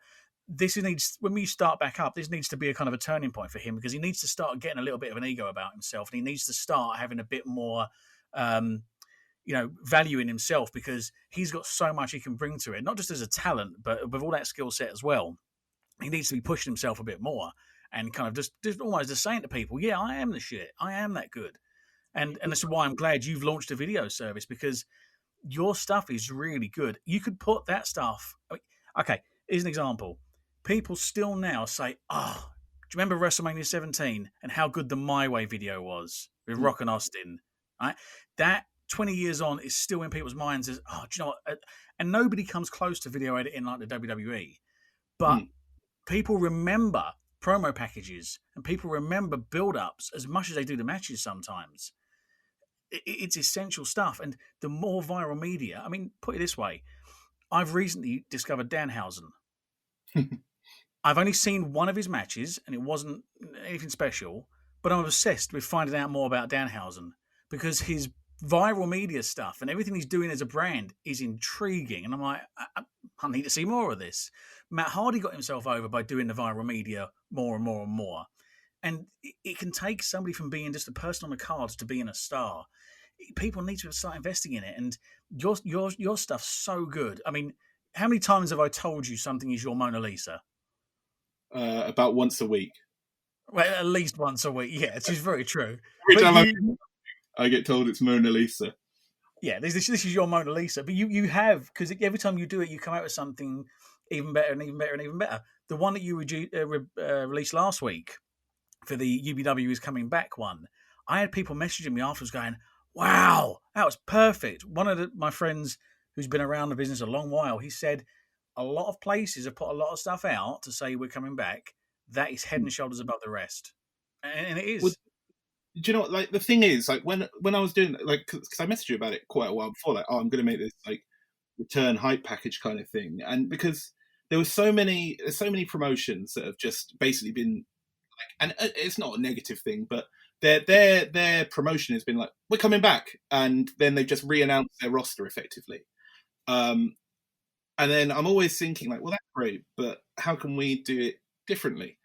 this needs, when we start back up, this needs to be a kind of a turning point for him, because he needs to start getting a little bit of an ego about himself, and he needs to start having a bit more, value in himself, because he's got so much he can bring to it, not just as a talent, but with all that skill set as well. He needs to be pushing himself a bit more and kind of just almost just saying to people, yeah, I am the shit. I am that good. And this is why I'm glad you've launched a video service, because your stuff is really good. You could put that stuff. Okay, here's an example. People still now say, "Oh, do you remember WrestleMania 17 and how good the My Way video was with Rock and Austin?" Right? That 20 years on is still in people's minds as, "Oh, do you know what?" And nobody comes close to video editing like the WWE. But people remember promo packages and people remember build-ups as much as they do the matches sometimes. It's essential stuff. And the more viral media, I mean, put it this way, I've recently discovered Danhausen. I've only seen one of his matches, and it wasn't anything special. But I'm obsessed with finding out more about Danhausen because his viral media stuff and everything he's doing as a brand is intriguing. And I'm like, I need to see more of this. Matt Hardy got himself over by doing the viral media more and more and more. And it can take somebody from being just a person on the cards to being a star. People need to start investing in it. And your stuff's so good. I mean, how many times have I told you something is your Mona Lisa? About once a week. Well, at least once a week. Yeah, it's just very true. Every But time I get told it's Mona Lisa. yeah, this is your Mona Lisa. But you have, because every time you do it, you come out with something even better and even better and even better. The one that you released last week for the UBW is coming back one. I had people messaging me afterwards going, "Wow, that was perfect." One of my friends who's been around the business a long while, he said a lot of places have put a lot of stuff out to say we're coming back. That is head and shoulders above the rest, and it is. Well, do you know what? Like the thing is, like when I was doing like because I messaged you about it quite a while before, like, oh, I'm going to make this like return hype package kind of thing, and because there's so many promotions that have just basically been like, and it's not a negative thing, but their promotion has been like, we're coming back, and then they've just re-announced their roster effectively. And then I'm always thinking like, well, that's great, but how can we do it differently?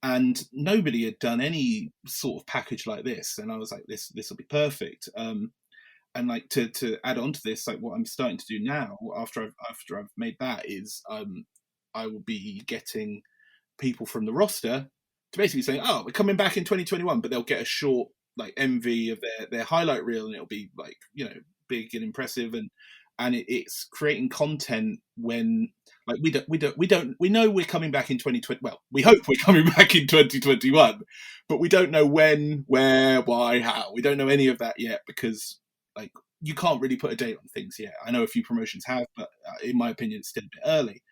And nobody had done any sort of package like this, and I was like, this will be perfect. And like to add on to this, like what I'm starting to do now after I've made that is I will be getting people from the roster to basically say, oh, we're coming back in 2021, but they'll get a short like MV of their highlight reel, and it'll be like, you know, big and impressive, and it's creating content when like we know we're coming back in 2020. Well, we hope we're coming back in 2021, but we don't know when, where, why, how. We don't know any of that yet because like you can't really put a date on things yet. I know a few promotions have, but in my opinion, it's still a bit early.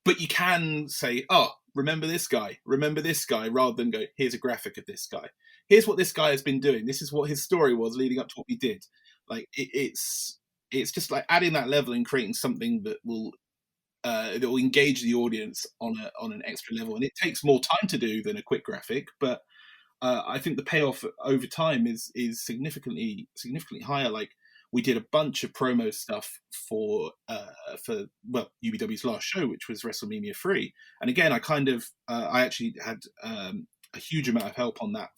But you can say, oh, remember this guy, rather than go, here's a graphic of this guy. Here's what this guy has been doing. This is what his story was leading up to what he did. Like it's just like adding that level and creating something that will engage the audience on an extra level. And it takes more time to do than a quick graphic, but I think the payoff over time is significantly higher. Like we did a bunch of promo stuff for UBW's last show, which was WrestleMania 3, and again I actually had a huge amount of help on that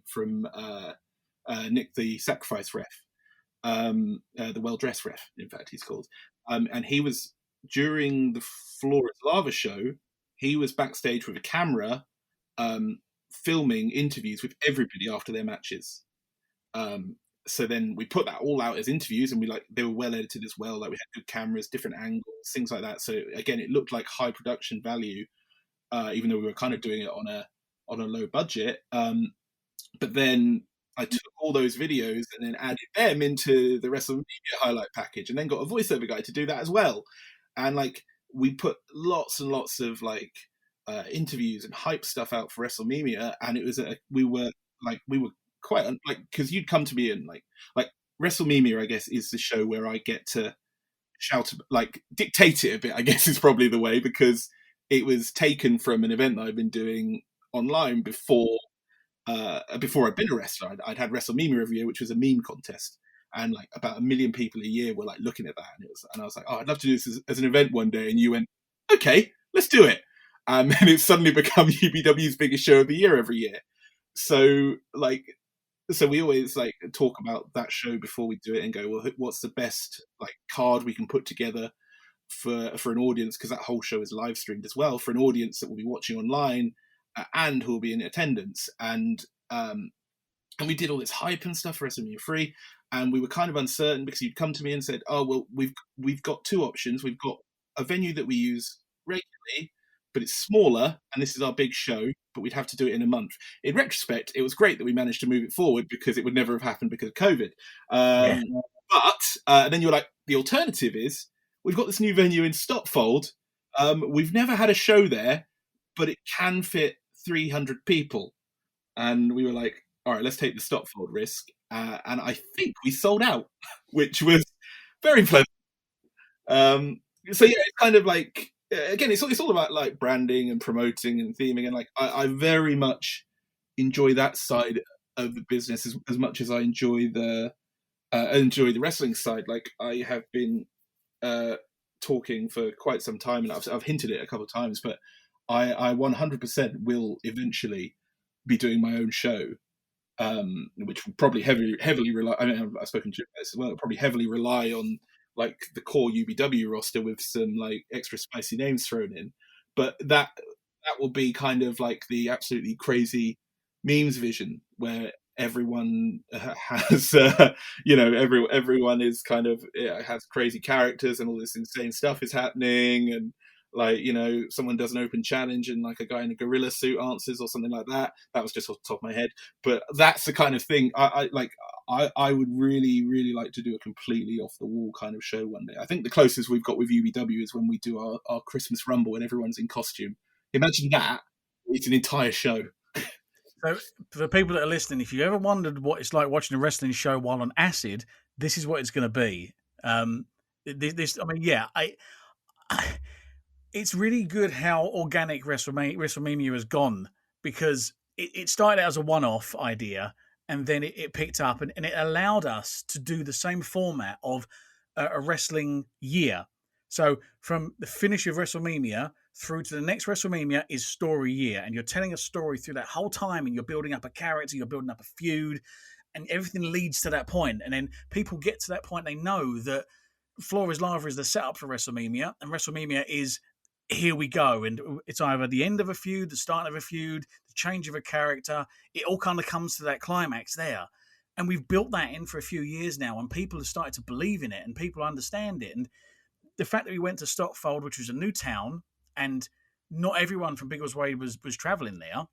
from Nick the Sacrifice ref, the well-dressed ref, in fact he's called, and he was during the Floor is Lava show. He was backstage with a camera, filming interviews with everybody after their matches. So then we put that all out as interviews, and they were well edited as well. Like we had good cameras, different angles, things like that. So again, it looked like high production value, even though we were kind of doing it on a low budget. But then I took all those videos and then added them into the WrestleMania highlight package, and then got a voiceover guy to do that as well. And like we put lots and lots of interviews and hype stuff out for WrestleMania, and it was we were quite like, because you'd come to me and like WrestleMania, I guess, is the show where I get to shout, like dictate it a bit, I guess is probably the way, because it was taken from an event that I've been doing online before I'd been a wrestler. I'd had WrestleMania every year, which was a meme contest, and like about 1 million people a year were like looking at that, and I was like, oh, I'd love to do this as an event one day, and you went, okay, let's do it. And then it's suddenly become UBW's biggest show of the year every year. So we always talk about that show before we do it and go, well, what's the best card we can put together for an audience, because that whole show is live streamed as well, for an audience that will be watching online and who will be in attendance. And we did all this hype and stuff for WrestleMania 3, and we were kind of uncertain because you'd come to me and said, oh, well, we've got two options. We've got a venue that we use regularly, but it's smaller, and this is our big show, but we'd have to do it in a month. In retrospect, it was great that we managed to move it forward, because it would never have happened because of COVID. But then you're like, the alternative is, we've got this new venue in Stotfold. We've never had a show there, but it can fit 300 people. And we were like, all right, let's take the Stotfold risk. And I think we sold out, which was very pleasant. So yeah, it's kind of like, again, it's all about like branding and promoting and theming, and like I very much enjoy that side of the business as much as I enjoy the wrestling side. Like I have been uh, talking for quite some time, and I've hinted it a couple of times, but I 100% will eventually be doing my own show, which will probably heavily rely. I mean, I've spoken to you about this as well. It'll probably heavily rely on like the core UBW roster with some like extra spicy names thrown in, but that will be kind of like the absolutely crazy memes vision where everyone has everyone is kind of has crazy characters and all this insane stuff is happening, and like someone does an open challenge and like a guy in a gorilla suit answers or something like that. That was just off the top of my head, but that's the kind of thing I like. I would really, really like to do a completely off the wall kind of show one day. I think the closest we've got with UBW is when we do our Christmas Rumble and everyone's in costume. Imagine that. It's an entire show. So, for the people that are listening, if you ever wondered what it's like watching a wrestling show while on acid, this is what it's going to be. I mean, yeah, it's really good how organic WrestleMania has gone, because it started out as a one-off idea, and then it picked up, and it allowed us to do the same format of a wrestling year. So from the finish of WrestleMania through to the next WrestleMania is story year, and you're telling a story through that whole time, and you're building up a character, you're building up a feud, and everything leads to that point. And then people get to that point, they know that Floor is Lava is the setup for WrestleMania, and WrestleMania is here we go. And it's either the end of a feud, the start of a feud, the change of a character. It all kind of comes to that climax there. And we've built that in for a few years now, and people have started to believe in it, and people understand it. And the fact that we went to Stockfold, which was a new town, and not everyone from Biggleswade was travelling there,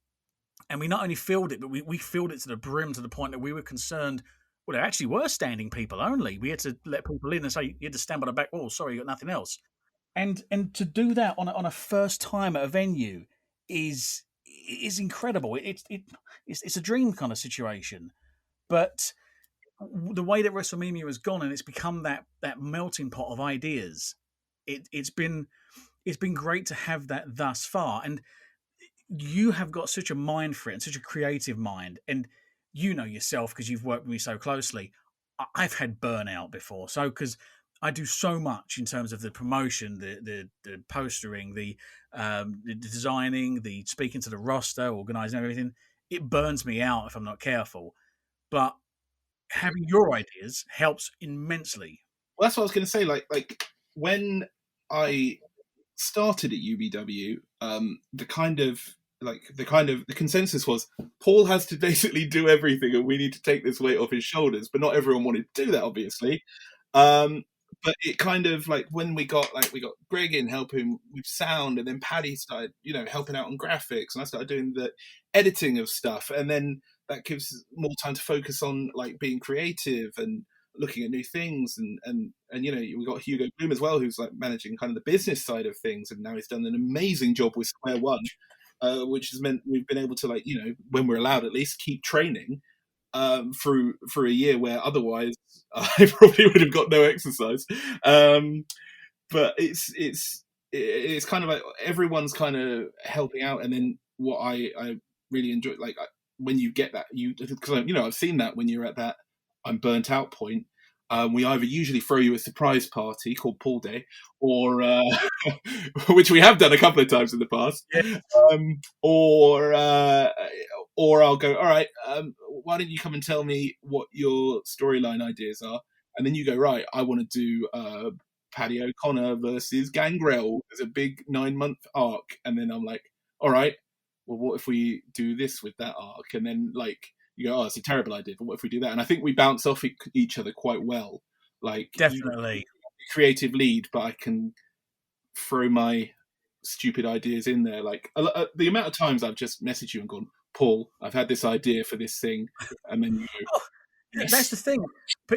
and we not only filled it, but we filled it to the brim, to the point that we were concerned. Well, there actually were standing people only. We had to let people in and say you had to stand by the back wall. Sorry, you got nothing else. And to do that on a first time at a venue is incredible. It's a dream kind of situation. But the way that WrestleMania has gone, and it's become that melting pot of ideas, it's been great to have that thus far. And you have got such a mind for it, and such a creative mind, and you know yourself, because you've worked with me so closely. I've had burnout before, so because I do so much in terms of the promotion, the postering, the designing, the speaking to the roster, organising everything. It burns me out if I'm not careful. But having your ideas helps immensely. Well, that's what I was going to say. Like when I started at UBW, the consensus was Paul has to basically do everything, and we need to take this weight off his shoulders. But not everyone wanted to do that, obviously. But it kind of like when we got Greg in helping with sound, and then Paddy started helping out on graphics, and I started doing the editing of stuff, and then that gives more time to focus on like being creative and looking at new things, and we got Hugo Bloom as well, who's like managing kind of the business side of things, and now he's done an amazing job with Square One, which has meant we've been able to when we're allowed at least keep training through a year where otherwise I probably would have got no exercise. But it's kind of like everyone's kind of helping out, and then what I really enjoy, like when you get that, because I've seen that when you're at that I'm burnt out point. We either usually throw you a surprise party called Pool Day, or which we have done a couple of times in the past, Yeah. or I'll go, all right, why don't you come and tell me what your storyline ideas are, and then you go, right, I want to do Paddy O'Connor versus Gangrel as a big 9-month arc, and then I'm like, all right, well, what if we do this with that arc, and then like. You go, oh, it's a terrible idea, but what if we do that? And I think we bounce off each other quite well. Like, Definitely creative lead, but I can throw my stupid ideas in there. Like the amount of times I've just messaged you and gone, Paul, I've had this idea for this thing, and then you go, oh, yes. That's the thing.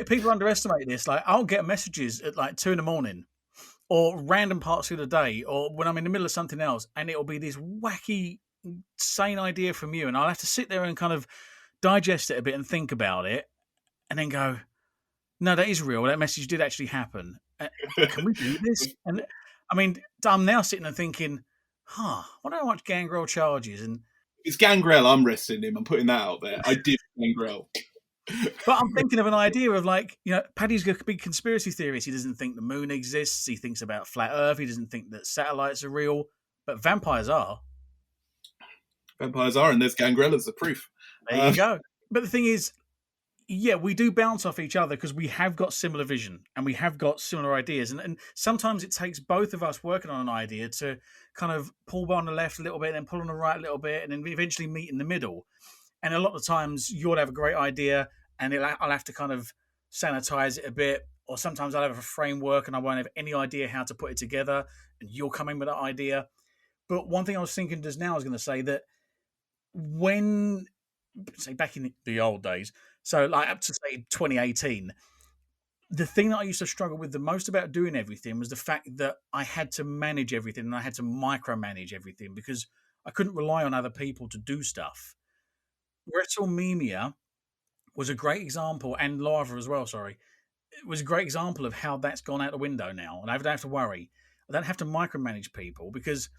People underestimate this. Like, I'll get messages at like 2 a.m, or random parts of the day, or when I'm in the middle of something else, and it'll be this wacky, insane idea from you, and I'll have to sit there and kind of digest it a bit and think about it, and then go, no, that is real. That message did actually happen. Can we do this? And I mean, I'm now sitting and thinking, wonder how much Gangrel charges. And It's Gangrel. I'm wrestling him. I'm putting that out there. I did Gangrel. but I'm thinking of an idea of like, Paddy's a big conspiracy theorist. He doesn't think the moon exists. He thinks about flat Earth. He doesn't think that satellites are real, but vampires are. Vampires are, and there's Gangrel as the proof. There you go. But the thing is, yeah, we do bounce off each other because we have got similar vision and we have got similar ideas. And sometimes it takes both of us working on an idea to kind of pull on the left a little bit, then pull on the right a little bit, and then eventually meet in the middle. And a lot of times you'll have a great idea and I'll have to kind of sanitize it a bit. Or sometimes I'll have a framework and I won't have any idea how to put it together. And you'll come in with that idea. But one thing I was thinking just now, I was going to say that when, say, back in the old days, so like up to say 2018, the thing that I used to struggle with the most about doing everything was the fact that I had to manage everything and I had to micromanage everything because I couldn't rely on other people to do stuff. WrestleMania was a great example, and Lava as well, sorry. It was a great example of how that's gone out the window now. And I don't have to worry. I don't have to micromanage people because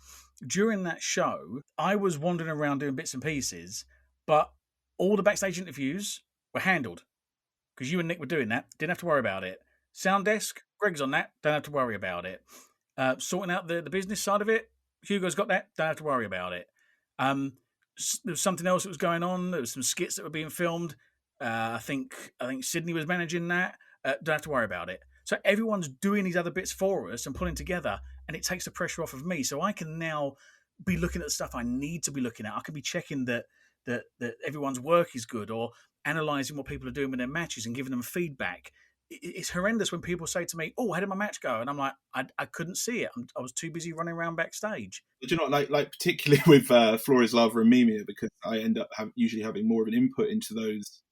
during that show, I was wandering around doing bits and pieces, but all the backstage interviews were handled because you and Nick were doing that. Didn't have to worry about it. Sound desk, Greg's on that. Don't have to worry about it. Sorting out the business side of it, Hugo's got that. Don't have to worry about it. There was something else that was going on. There was some skits that were being filmed. I think Sydney was managing that. Don't have to worry about it. So everyone's doing these other bits for us and pulling together, and it takes the pressure off of me. So I can now be looking at the stuff I need to be looking at. I can be checking that everyone's work is good, or analysing what people are doing with their matches and giving them feedback. It's horrendous when people say to me, "Oh, how did my match go?" And I'm like, I couldn't see it. I was too busy running around backstage. But you know, like particularly with Flores Lava and Mimia, because I end up usually having more of an input into those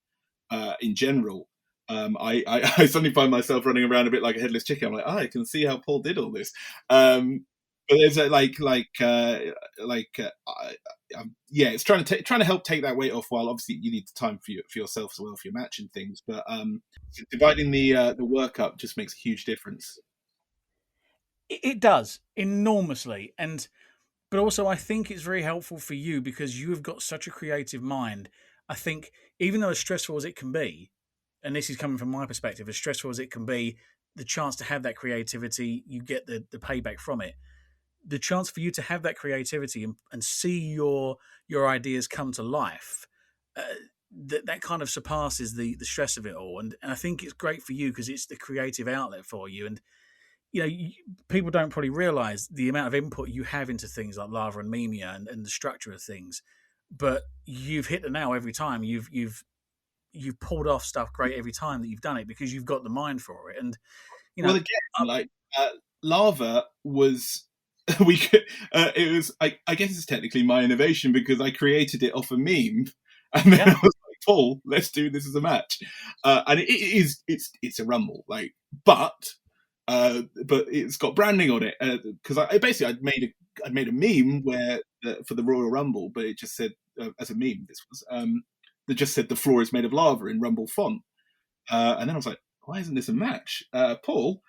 in general. I suddenly find myself running around a bit like a headless chicken. I'm like, I can see how Paul did all this. But there's yeah, it's trying to help take that weight off. While obviously you need the time for yourself as well for your match and things. But dividing the work up just makes a huge difference. It does enormously, but also I think it's very helpful for you because you have got such a creative mind. I think even though as stressful as it can be, and this is coming from my perspective, as stressful as it can be, the chance to have that creativity, you get the payback from it. The chance for you to have that creativity and see your ideas come to life, that kind of surpasses the stress of it all. And I think it's great for you because it's the creative outlet for you. And people don't probably realize the amount of input you have into things like Lava and Mimia and the structure of things. But you've hit the nail every time. You've pulled off stuff great every time that you've done it because you've got the mind for it. And well, again, Lava was we could, it was I guess it's technically my innovation because I created it off a meme, and then I was like, Paul, let's do this as a match, and it's a rumble, but it's got branding on it because I'd made a meme where for the Royal Rumble, but it just said as a meme this was that just said the floor is made of lava in Rumble font, and then I was like, why isn't this a match, Paul?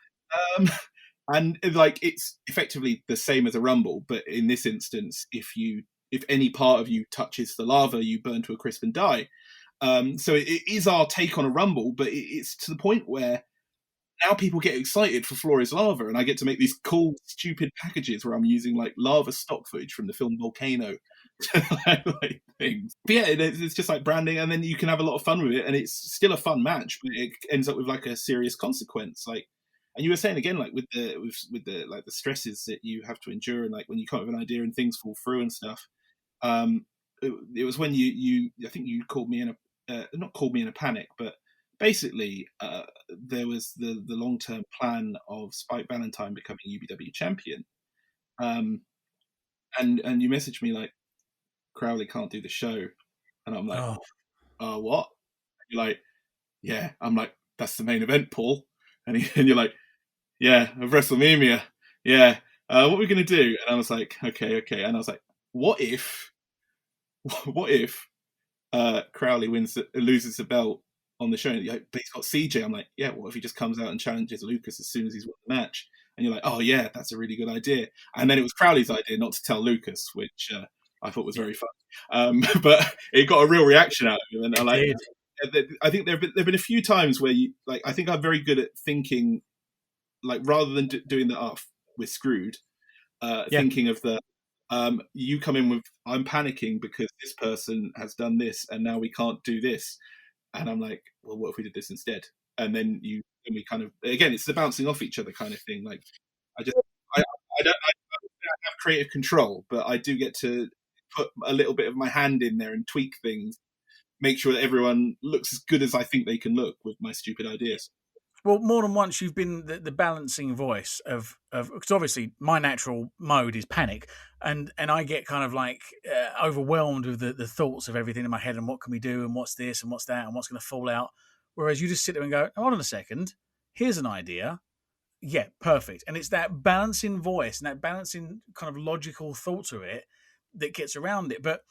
And it's effectively the same as a rumble, but in this instance, if any part of you touches the lava, you burn to a crisp and die. So it is our take on a rumble, but it's to the point where now people get excited for Flores Lava, and I get to make these cool, stupid packages where I'm using lava stock footage from the film Volcano, things. But yeah, it's just like branding, and then you can have a lot of fun with it, and it's still a fun match, but it ends up with a serious consequence. And you were saying again, with the stresses that you have to endure, and when you come up with an idea and things fall through and stuff. It was when you I think you called me in not called me in a panic, but basically, there was the long-term plan of Spike Valentine becoming UBW champion. And you messaged me Crowley can't do the show. And I'm like, oh what? And you're like, yeah. I'm like, that's the main event, Paul. And you're like, yeah, of WrestleMania. Yeah. What are we going to do? And I was like, okay. And I was like, what if Crowley loses the belt on the show, but he's got CJ. I'm like, yeah, what if he just comes out and challenges Lucas as soon as he's won the match? and you're like, oh yeah, that's a really good idea. And then it was Crowley's idea not to tell Lucas, which I thought was very fun. But it got a real reaction out of him, and I think there've been a few times where you like. I think I'm very good at thinking, like rather than doing that off, we're screwed. Thinking of the you come in with I'm panicking because this person has done this and now we can't do this, and I'm like, well, what if we did this instead? And then we kind of again, it's the bouncing off each other kind of thing. Like I just I don't have creative control, but I do get to put a little bit of my hand in there and tweak things, make sure that everyone looks as good as I think they can look with my stupid ideas. Well, more than once you've been the balancing voice of because obviously my natural mode is panic, and I get kind of like overwhelmed with the thoughts of everything in my head and what can we do and what's this and what's that and what's going to fall out. Whereas you just sit there and go, hold on a second, here's an idea. Yeah, perfect. And it's that balancing voice and that balancing kind of logical thought to it that gets around it. But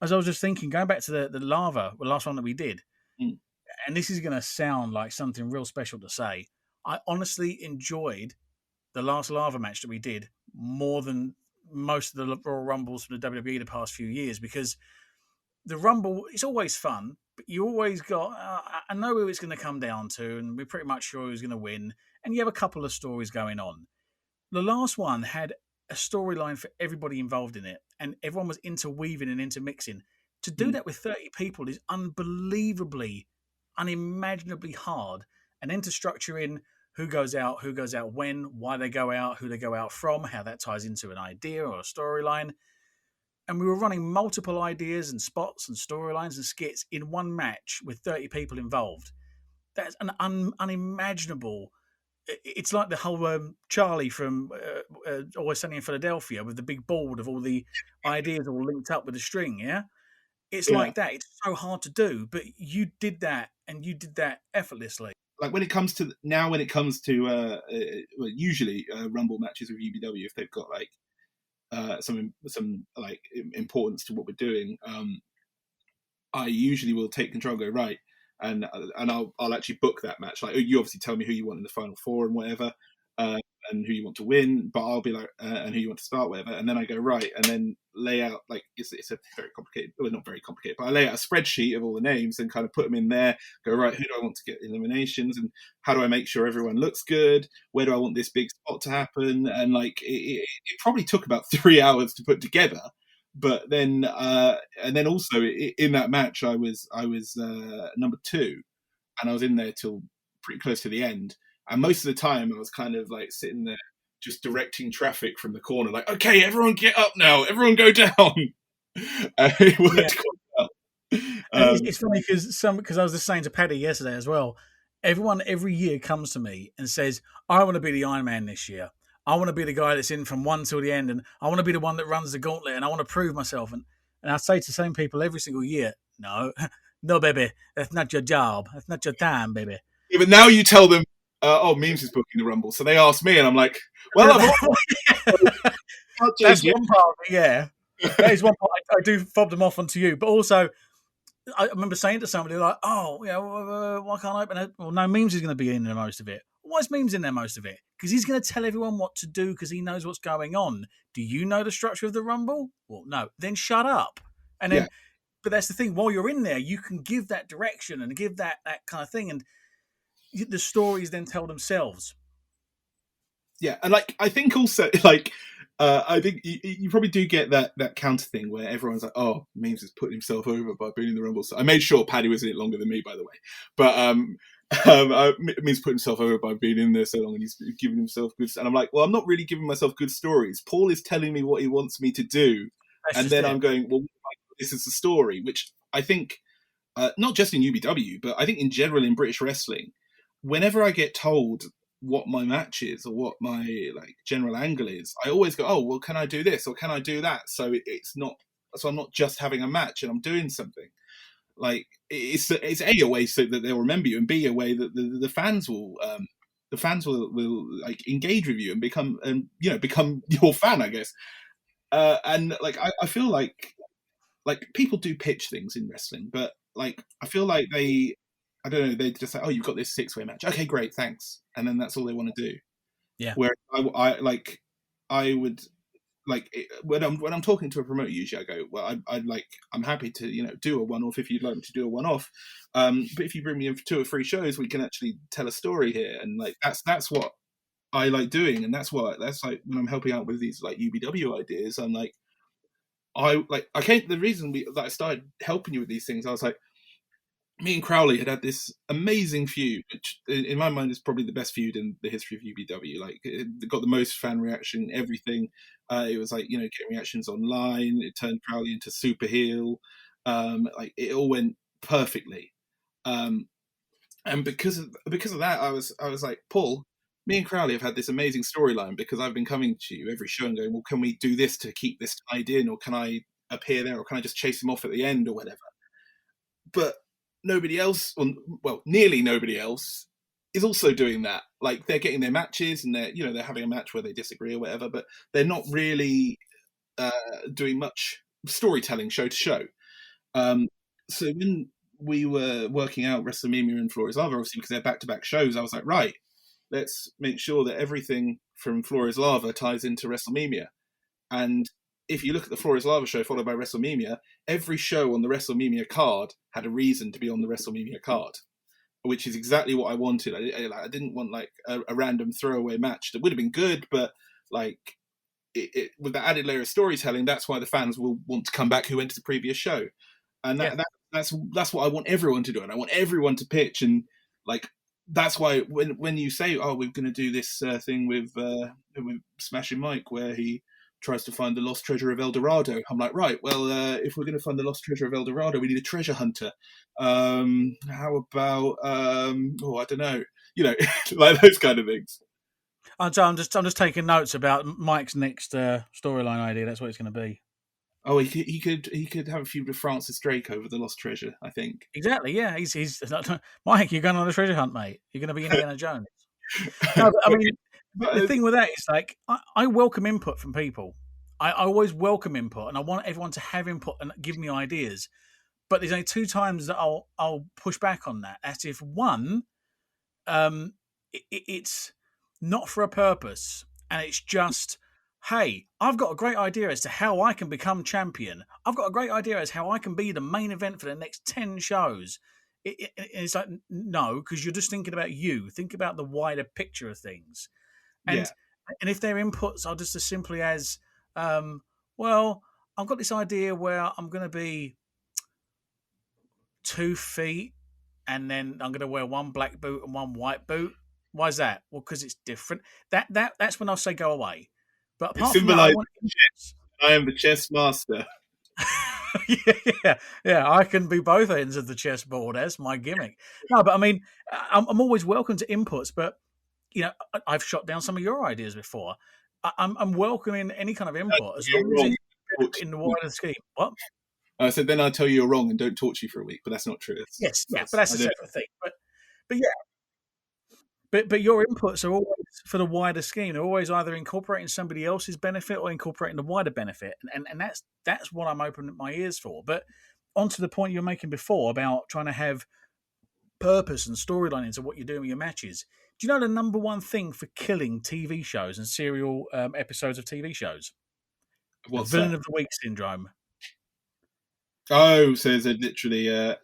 as I was just thinking, going back to the lava, the last one that we did, and this is going to sound like something real special to say, I honestly enjoyed the last lava match that we did more than most of the Royal Rumbles from the WWE the past few years, because the Rumble is always fun, but you always got, I know who it's going to come down to, and we're pretty much sure who's going to win, and you have a couple of stories going on. The last one had a storyline for everybody involved in it, and everyone was interweaving and intermixing. To do that with 30 people is unbelievably, unimaginably hard. And then to structure in who goes out when, why they go out, who they go out from, how that ties into an idea or a storyline. And we were running multiple ideas and spots and storylines and skits in one match with 30 people involved. That's an unimaginable. It's like the whole Charlie from Always Sunny in Philadelphia with the big board of all the ideas all linked up with a string, yeah? It's like that. It's so hard to do, but you did that, and you did that effortlessly. Like when it comes to usually Rumble matches with UBW, if they've got like some like importance to what we're doing, I usually will take control, and go right, and I'll actually book that match. Like you obviously tell me who you want in the final four and whatever, and who you want to win, but I'll be like, and who you want to start, whatever, and then I go right, and then lay out like it's a very complicated, well not very complicated, but I lay out a spreadsheet of all the names and kind of put them in there. Go right, who do I want to get eliminations, and how do I make sure everyone looks good? Where do I want this big spot to happen? And like it probably took about 3 hours to put together. But then, and then also in that match, I was number 2, and I was in there till pretty close to the end. And most of the time, I was kind of like sitting there, just directing traffic from the corner, like, okay, everyone get up now, everyone go down. And it worked quite well. It's funny because I was just saying to Paddy yesterday as well. Everyone every year comes to me and says, "I want to be the Iron Man this year. I want to be the guy that's in from one till the end, and I want to be the one that runs the gauntlet, and I want to prove myself." And I say to the same people every single year, "No, no, baby, that's not your job. That's not your time, baby." Yeah, but now you tell them, "Oh, Memes is booking the Rumble," so they ask me, and I'm like, "Well, that's one part. Yeah, that is one part. I do fob them off onto you, but also I remember saying to somebody like, "Oh, why can't I open it?" Well, no, Memes is going to be in there most of it. Why is Memes in there most of it? Because he's going to tell everyone what to do because he knows what's going on. Do you know the structure of the Rumble? Well, no. Then shut up. And then, but that's the thing. While you're in there, you can give that direction and give that kind of thing, and the stories then tell themselves. Yeah, and like I think also like I think you probably do get that counter thing where everyone's like, "Oh, Memes has put himself over by being in the Rumble." So I made sure Paddy was in it longer than me, by the way. But Memes put himself over by being in there so long, and he's giving himself good. And I'm like, well, I'm not really giving myself good stories. Paul is telling me what he wants me to do, and then I'm going, well, this is the story, which I think not just in UBW, but I think in general in British wrestling, whenever I get told what my match is or what my like general angle is, I always go, oh, well, can I do this or can I do that? So I'm not just having a match and I'm doing something. Like it's a way so that they'll remember you, and B, a way that the fans will like engage with you and become your fan, I guess. And like I feel like people do pitch things in wrestling, but like I feel like I don't know, they just say, oh, you've got this 6-way match. Okay, great, thanks. And then that's all they want to do. Yeah. Where I would when I'm talking to a promoter, usually I go, well, I'm happy to do a one-off if you'd like me to do a one-off, but if you bring me in for 2 or 3 shows, we can actually tell a story here, and like that's what I like doing, and that's like when I'm helping out with these like UBW ideas. I'm like I came the reason that I started helping you with these things. I was like, me and Crowley had this amazing feud, which in my mind is probably the best feud in the history of UBW. Like, it got the most fan reaction, everything. It was like, getting reactions online. It turned Crowley into super heel. Like, it all went perfectly. And because of that, I was like, Paul, me and Crowley have had this amazing storyline because I've been coming to you every show and going, well, can we do this to keep this tied in, or can I appear there, or can I just chase him off at the end, or whatever? But nobody else, well, nearly nobody else, is also doing that. Like, they're getting their matches, and they're having a match where they disagree or whatever, but they're not really doing much storytelling show to show. So when we were working out WrestleMania and Flores Lava, obviously because they're back-to-back shows, I was like, right, let's make sure that everything from Flores Lava ties into WrestleMania. And if you look at the Flores Lava show followed by WrestleMania, every show on the WrestleMania card had a reason to be on the WrestleMania card, which is exactly what I wanted. I didn't want like a random throwaway match that would have been good, but like with the added layer of storytelling, that's why the fans will want to come back who went to the previous show, and that's what I want everyone to do, and I want everyone to pitch, and like that's why when you say, oh, we're going to do this thing with Smashing Mike where he tries to find the lost treasure of El Dorado, I'm like, right, well, if we're going to find the lost treasure of El Dorado, we need a treasure hunter. How about I don't know, like those kind of things. I'm just taking notes about Mike's next storyline idea. That's what it's going to be. Oh, he could have a feud with Francis Drake over the lost treasure, I think. Exactly. Yeah. He's Mike. You're going on a treasure hunt, mate. You're going to be Indiana Jones. No, but, I mean, the thing with that is like I welcome input from people. I always welcome input, and I want everyone to have input and give me ideas. But there's only 2 times that I'll push back on that. As if one, it's not for a purpose, and it's just, hey, I've got a great idea as to how I can become champion. I've got a great idea as how I can be the main event for the next 10 shows. It's like, no, because you're just thinking about you. Think about the wider picture of things. And and if their inputs are just as simply as, well, I've got this idea where I'm going to be 2 feet, and then I'm going to wear one black boot and one white boot. Why is that? Well, because it's different. That's when I'll say go away. But apart from that, I am the chess master. yeah, I can be both ends of the chessboard. That's my gimmick. No, but I mean, I'm always welcome to inputs. But I've shot down some of your ideas before. I'm welcoming any kind of input as long as it's in the wider scheme. What? I said, then I'll tell you you're wrong and don't torture you for a week, but that's not true. But that's a separate thing. But yeah. But your inputs are always for the wider scheme. They're always either incorporating somebody else's benefit or incorporating the wider benefit. And that's what I'm opening my ears for. But onto the point you were making before about trying to have purpose and storyline into what you're doing with your matches. Do you know the number one thing for killing TV shows and serial episodes of TV shows? What's the villain that? of the week syndrome. Oh, so there's literally a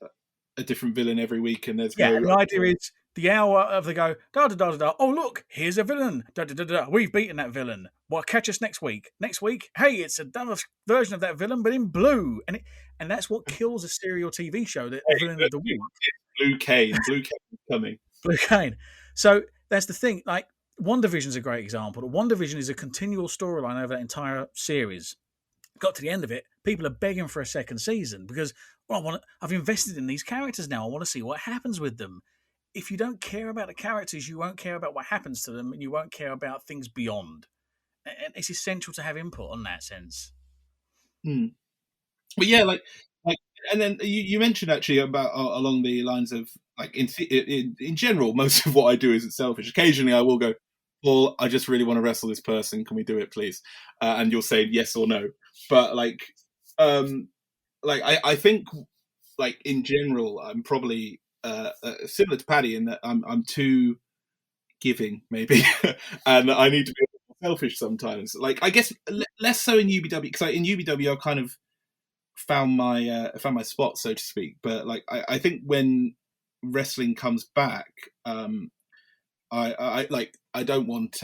different villain every week, and there's the idea is the hour of the go da da da da. Oh look, here's a villain. Da da da da. We've beaten that villain. Well, catch us next week. Next week, hey, it's another version of that villain, but in blue, and that's what kills a serial TV show. The villain of the week. Blue Cane is coming. Blue Cane. So that's the thing. Like, WandaVision is a great example. WandaVision is a continual storyline over that entire series. Got to the end of it, people are begging for a second season because, well, I've invested in these characters now. I want to see what happens with them. If you don't care about the characters, you won't care about what happens to them, and you won't care about things beyond. And it's essential to have input on that sense. But yeah, like, and then you mentioned actually about along the lines of like in general, most of what I do isn't selfish. Occasionally, I will go, well, I just really want to wrestle this person. Can we do it, please? And you'll say yes or no. But I think, like, in general, I'm probably similar to Paddy in that I'm too giving, maybe, and I need to be selfish sometimes. Like, I guess less so in UBW, because in UBW I kind of found my spot, so to speak. But like, I think when wrestling comes back, I don't want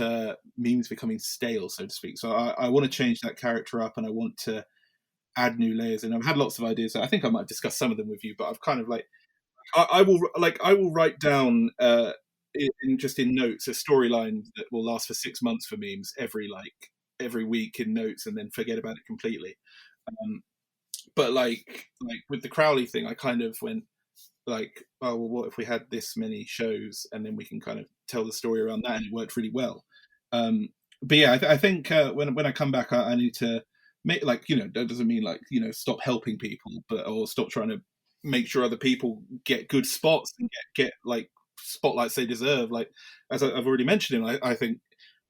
memes becoming stale, so to speak. So I want to change that character up, and I want to add new layers. And I've had lots of ideas. I think I might discuss some of them with you, but I've kind of like I will write down in notes a storyline that will last for 6 months for memes every week in notes, and then forget about it completely. Um, but like with the Crowley thing, I kind of went like, oh well, what if we had this many shows, and then we can kind of tell the story around that, and it worked really well. Um, but yeah, I think when I come back, I need to make, like, that doesn't mean like, stop helping people, but or stop trying to make sure other people get good spots and get like spotlights they deserve. Like, as I've already mentioned him, I think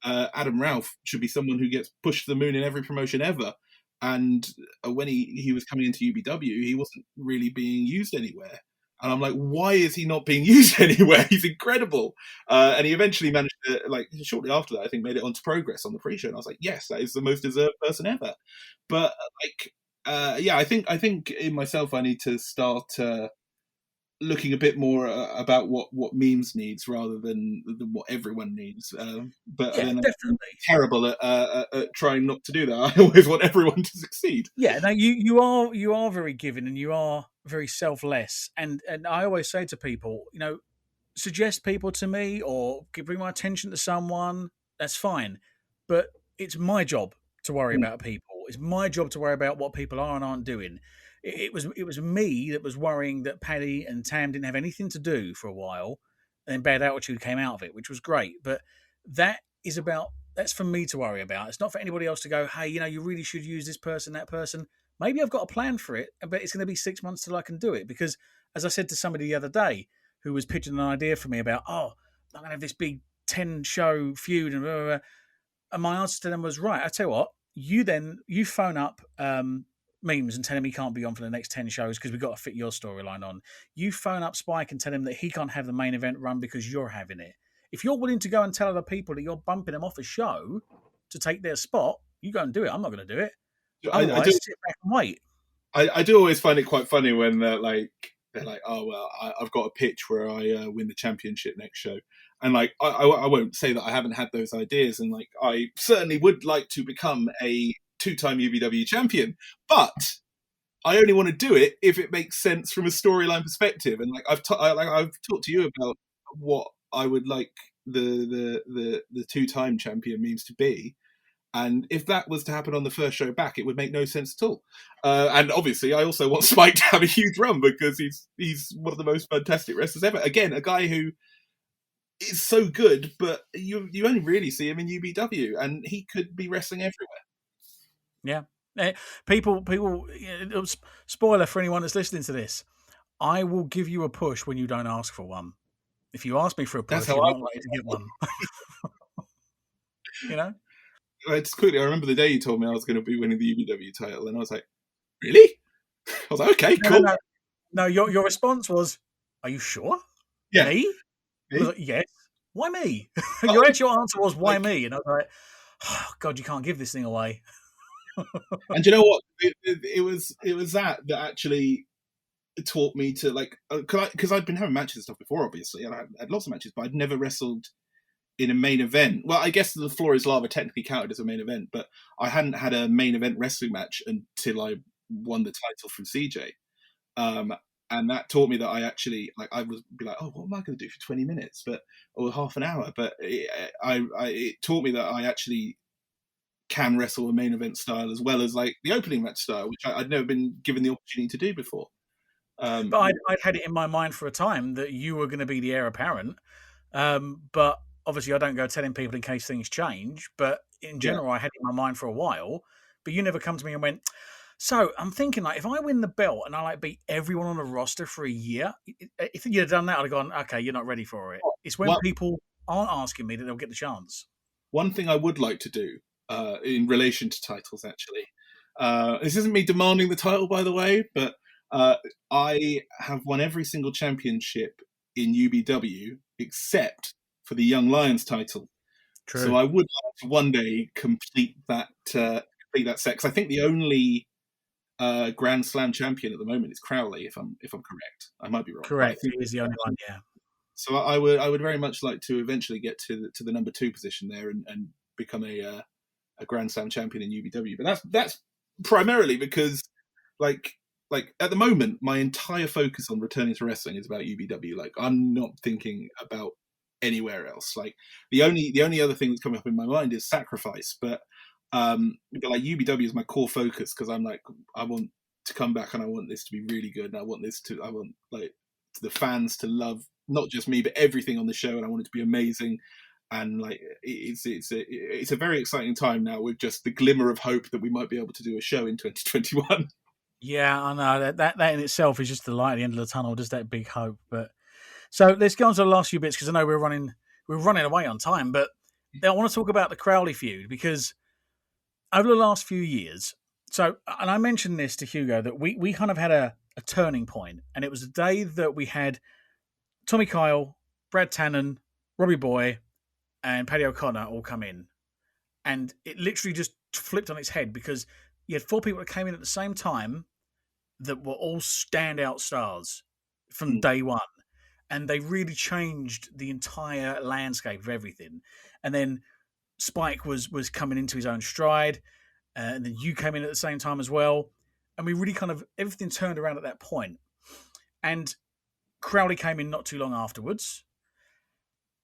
Adam Ralph should be someone who gets pushed to the moon in every promotion ever. And when he was coming into UBW, he wasn't really being used anywhere. And I'm like, why is he not being used anywhere? He's incredible. And he eventually managed to, like, shortly after that, I think, made it onto Progress on the pre-show. And I was like, yes, that is the most deserved person ever. But like, yeah, I think in myself, I need to start looking a bit more about what memes needs, rather than what everyone needs. But Yeah, then I'm definitely. terrible at trying not to do that. I always want everyone to succeed. Yeah, no, you are very giving, and you are very selfless. And I always say to people, suggest people to me, or bring my attention to someone. That's fine, but it's my job to worry Mm. about people. It's my job to worry about what people are and aren't doing. It was me that was worrying that Paddy and Tam didn't have anything to do for a while, and then Bad Altitude came out of it, which was great. But that is about that's for me to worry about. It's not for anybody else to go, hey, you really should use this person, that person. Maybe I've got a plan for it, but it's going to be 6 months till I can do it. Because, as I said to somebody the other day, who was pitching an idea for me about, I'm going to have this big 10-show feud, and blah, blah, blah. And my answer to them was, right, I tell you what, you phone up Memes and tell him he can't be on for the next 10 shows because we've got to fit your storyline on. You phone up Spike and tell him that he can't have the main event run because you're having it. If you're willing to go and tell other people that you're bumping them off a show to take their spot, you go and do it. I'm not going to do it. Otherwise, sit back and wait. I do always find it quite funny when they're like, oh well, I've got a pitch where I win the championship next show, and like I won't say that I haven't had those ideas, and like I certainly would like to become a 2-time UBW champion, but I only want to do it if it makes sense from a storyline perspective. And like I've talked to you about what I would like the 2-time champion means to be. And if that was to happen on the first show back, it would make no sense at all. And obviously, I also want Spike to have a huge run because he's one of the most fantastic wrestlers ever. Again, a guy who is so good, but you only really see him in UBW, and he could be wrestling everywhere. Yeah. People. Spoiler for anyone that's listening to this: I will give you a push when you don't ask for one. If you ask me for a push, you're not likely to get one. Just quickly, I remember the day you told me I was going to be winning the UBW title, and I was like, "Really?" I was like, "Okay, cool." No, your response was, "Are you sure?" Yeah. Me? I was like, yes. Why me? Your actual answer was, "Why me?" And I was like, oh, God, you can't give this thing away. And you know what? It was that actually taught me to, like, because I'd been having matches and stuff before, obviously, and I had lots of matches, but I'd never wrestled in a main event. Well, I guess the Floor is Lava technically counted as a main event, but I hadn't had a main event wrestling match until I won the title from CJ. And that taught me that I actually, like, I would be like, oh, what am I going to do for 20 minutes, or half an hour? But it taught me that I actually can wrestle a main event style as well as like the opening match style, which I'd never been given the opportunity to do before. But I'd had it in my mind for a time that you were going to be the heir apparent. But obviously, I don't go telling people in case things change. But in general, I had it in my mind for a while. But you never come to me and went, so I'm thinking, like, if I win the belt and I like beat everyone on the roster for a year, if you'd have done that, I'd have gone, okay, you're not ready for it. It's when people aren't asking me that they'll get the chance. One thing I would like to do in relation to titles, actually, this isn't me demanding the title, by the way, but I have won every single championship in UBW except for the Young Lions title. True. So I would like to one day complete that set. 'Cause I think the only Grand Slam champion at the moment is Crowley, if I'm correct. I might be wrong, but I Correct. think He is the only one. Yeah. so. I would very much like to eventually get to the number 2 position there and become a Grand Slam champion in UBW. But that's primarily because like at the moment my entire focus on returning to wrestling is about UBW. Like I'm not thinking about anywhere else. Like the only other thing that's coming up in my mind is Sacrifice, but like UBW is my core focus because I'm like I want to come back and I want this to be really good and I want like the fans to love not just me but everything on the show, and I want it to be amazing. And like it's a very exciting time now with just the glimmer of hope that we might be able to do a show in 2021. Yeah, I know that in itself is just the light at the end of the tunnel, just that big hope. But so let's get on to the last few bits because I know we're running away on time. But I want to talk about the Crowley feud because over the last few years, and I mentioned this to Hugo that we kind of had a turning point, and it was the day that we had Tommy Kyle, Brad Tannen, Robbie Boy, and Paddy O'Connor all come in, and it literally just flipped on its head because you had 4 people that came in at the same time that were all standout stars from day one. And they really changed the entire landscape of everything. And then Spike was coming into his own stride. And then you came in at the same time as well. And we really kind of, everything turned around at that point. And Crowley came in not too long afterwards.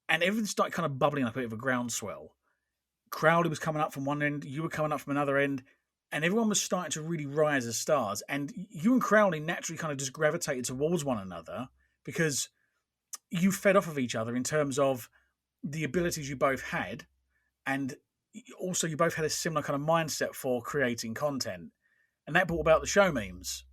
And everything started kind of bubbling up a bit of a groundswell. Crowley was coming up from one end, you were coming up from another end, and everyone was starting to really rise as stars. And you and Crowley naturally kind of just gravitated towards one another because you fed off of each other in terms of the abilities you both had, and also you both had a similar kind of mindset for creating content, and that brought about the show memes,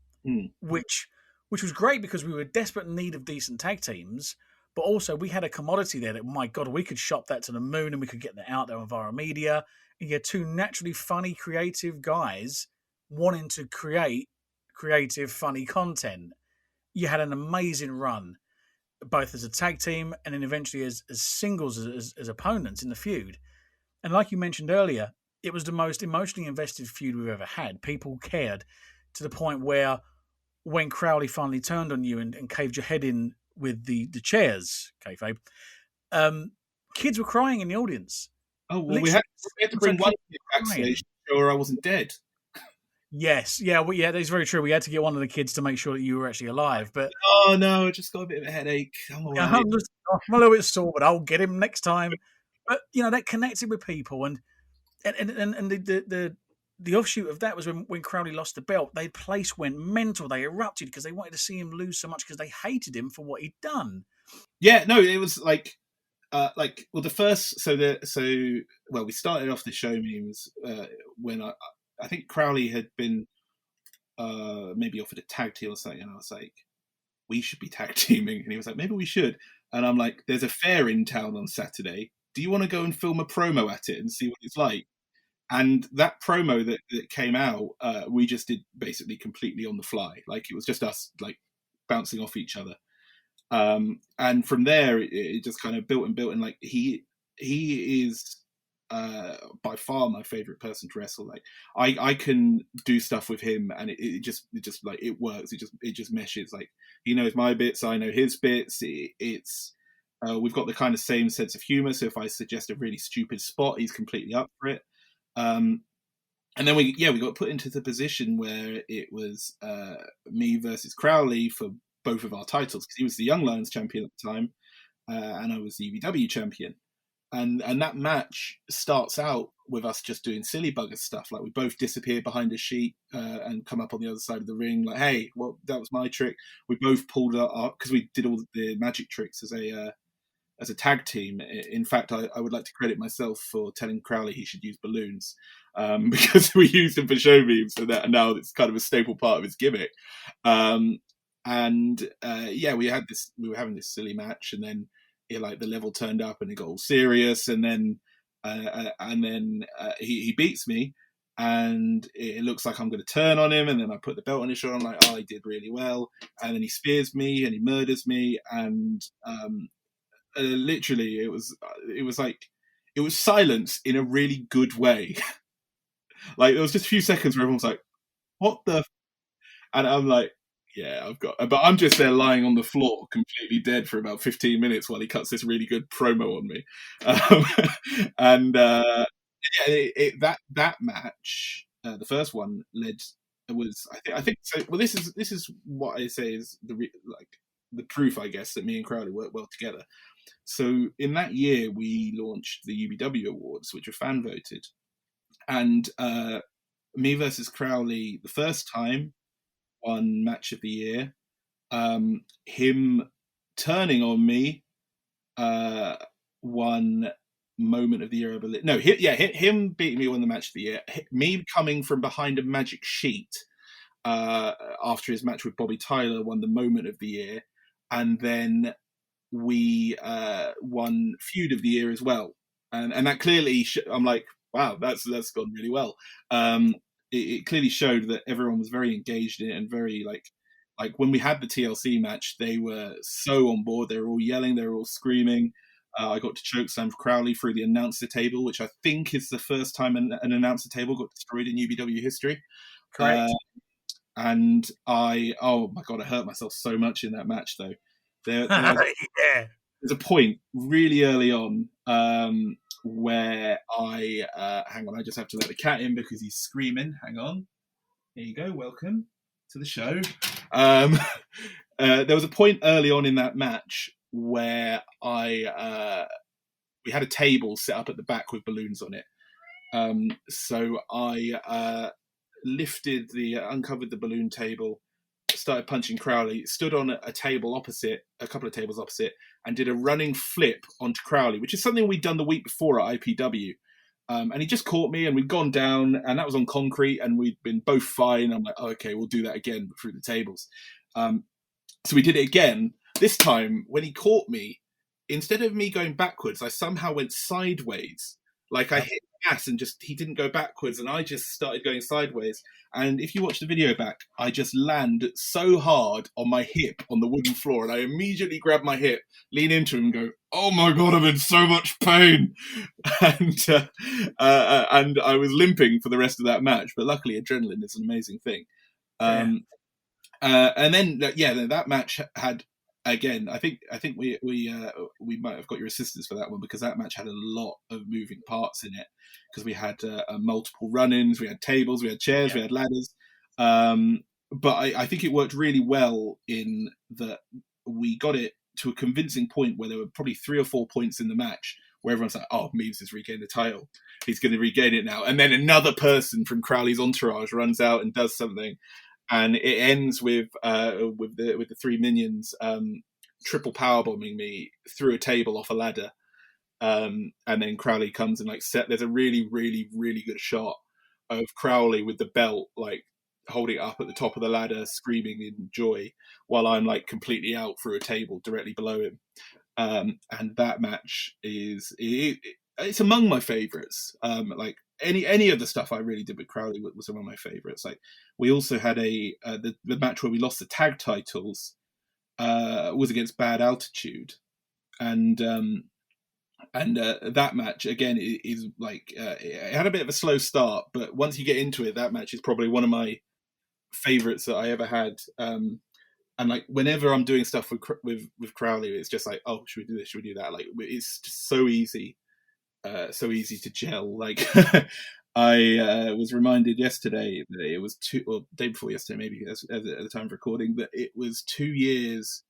which was great because we were desperate in need of decent tag teams. But also, we had a commodity there that, my God, we could shop that to the moon and we could get that out there on viral media. And you had 2 naturally funny, creative guys wanting to create creative, funny content. You had an amazing run, both as a tag team and then eventually as singles, as opponents in the feud. And like you mentioned earlier, it was the most emotionally invested feud we've ever had. People cared to the point where when Crowley finally turned on you and caved your head in with the chairs, kayfabe, kids were crying in the audience. Oh, well, we had to bring one kid backstage to show her I wasn't dead. Yes, yeah, that's very true. We had to get one of the kids to make sure that you were actually alive. But oh no, I just got a bit of a headache. I'm a little bit sore, but I'll get him next time. But that connected with people, and the offshoot of that was when Crowley lost the belt. The place went mental. They erupted because they wanted to see him lose so much because they hated him for what he'd done. Yeah, no, it was like the first. We started off the show memes when I think Crowley had been maybe offered a tag team or something, and I was like, we should be tag teaming, and he was like, maybe we should, and I'm like, there's a fair in town on Saturday. Do you want to go and film a promo at it and see what it's like? And that promo that came out, we just did basically completely on the fly. Like it was just us like bouncing off each other. And from there, it just kind of built and like he is by far my favorite person to wrestle. Like I can do stuff with him, and it just like it works. It just meshes. Like he knows my bits, I know his bits. We've got the kind of same sense of humor. So if I suggest a really stupid spot, he's completely up for it. And then we got put into the position where it was me versus Crowley for both of our titles because he was the Young Lions champion at the time, and I was the UBW champion. And that match starts out with us just doing silly bugger stuff. Like we both disappear behind a sheet and come up on the other side of the ring. Like, hey, well, that was my trick. We both pulled up because we did all the magic tricks as a tag team. In fact, I would like to credit myself for telling Crowley he should use balloons because we used them for show memes, so that now it's kind of a staple part of his gimmick. We were having this silly match, and then the level turned up and it got all serious, and then he beats me, and it looks like I'm going to turn on him, and then I put the belt on his shoulder. I'm like, oh, he did really well, and then he spears me and he murders me, and literally, it was like it was silence in a really good way. Like there was just a few seconds where everyone was like, "What the?" And I'm like, "Yeah, I've got," but I'm just there lying on the floor, completely dead for about 15 minutes while he cuts this really good promo on me. And yeah, that match, the first one led was I think so. Well, this is what I say is like the proof, I guess, that me and Crowley work well together. So in that year, we launched the UBW Awards, which were fan voted, and me versus Crowley the first time won Match of the Year. Him turning on me won Moment of the Year, I believe. No, him beating me won the Match of the Year. Me coming from behind a magic sheet after his match with Bobby Tyler won the Moment of the Year, and then we won Feud of the Year as well. And that clearly, I'm like, wow, that's gone really well. It clearly showed that everyone was very engaged in it and very like when we had the TLC match, they were so on board. They were all yelling, they were all screaming. I got to chokeslam Crowley through the announcer table, which I think is the first time an announcer table got destroyed in UBW history. Correct. And oh my God, I hurt myself so much in that match though. There's a point really early on where hang on, I just have to let the cat in because he's screaming. Hang on. Here you go. Welcome to the show. There was a point early on in that match where we had a table set up at the back with balloons on it. So I uncovered the balloon table, started punching Crowley, stood on a table opposite, a couple of tables opposite, and did a running flip onto Crowley, which is something we'd done the week before at IPW. And he just caught me, and we'd gone down, and that was on concrete, and we'd been both fine. I'm like, oh, okay, we'll do that again, but through the tables. So we did it again. This time, when he caught me, instead of me going backwards, I somehow went sideways. Like I hit the gas and he didn't go backwards, and I just started going sideways. And if you watch the video back, I just land so hard on my hip on the wooden floor, and I immediately grab my hip, lean into him, and go, "Oh my God, I'm in so much pain!" And I was limping for the rest of that match, but luckily, adrenaline is an amazing thing. And then that match had. Again, I think we might have got your assistance for that one, because that match had a lot of moving parts in it, because we had multiple run-ins, we had tables, we had chairs, we had ladders. But I think it worked really well in that we got it to a convincing point where there were probably 3 or 4 points in the match where everyone's like, "Oh, Meaves has regained the title. He's going to regain it now." And then another person from Crowley's entourage runs out and does something. And it ends with the 3 minions triple powerbombing me through a table off a ladder, and then Crowley comes and there's a really, really, really good shot of Crowley with the belt holding it up at the top of the ladder, screaming in joy, while I'm completely out through a table directly below him. And that match it's among my favorites. Any of the stuff I really did with Crowley was among my favorites. We also had the match where we lost the tag titles was against Bad Altitude, and that match again is it had a bit of a slow start, but once you get into it, that match is probably one of my favorites that I ever had. And whenever I'm doing stuff with Crowley, it's just oh, should we do this? Should we do that? It's just so easy to gel. I was reminded yesterday that it was day before yesterday, maybe at the time of recording, that it was 2 years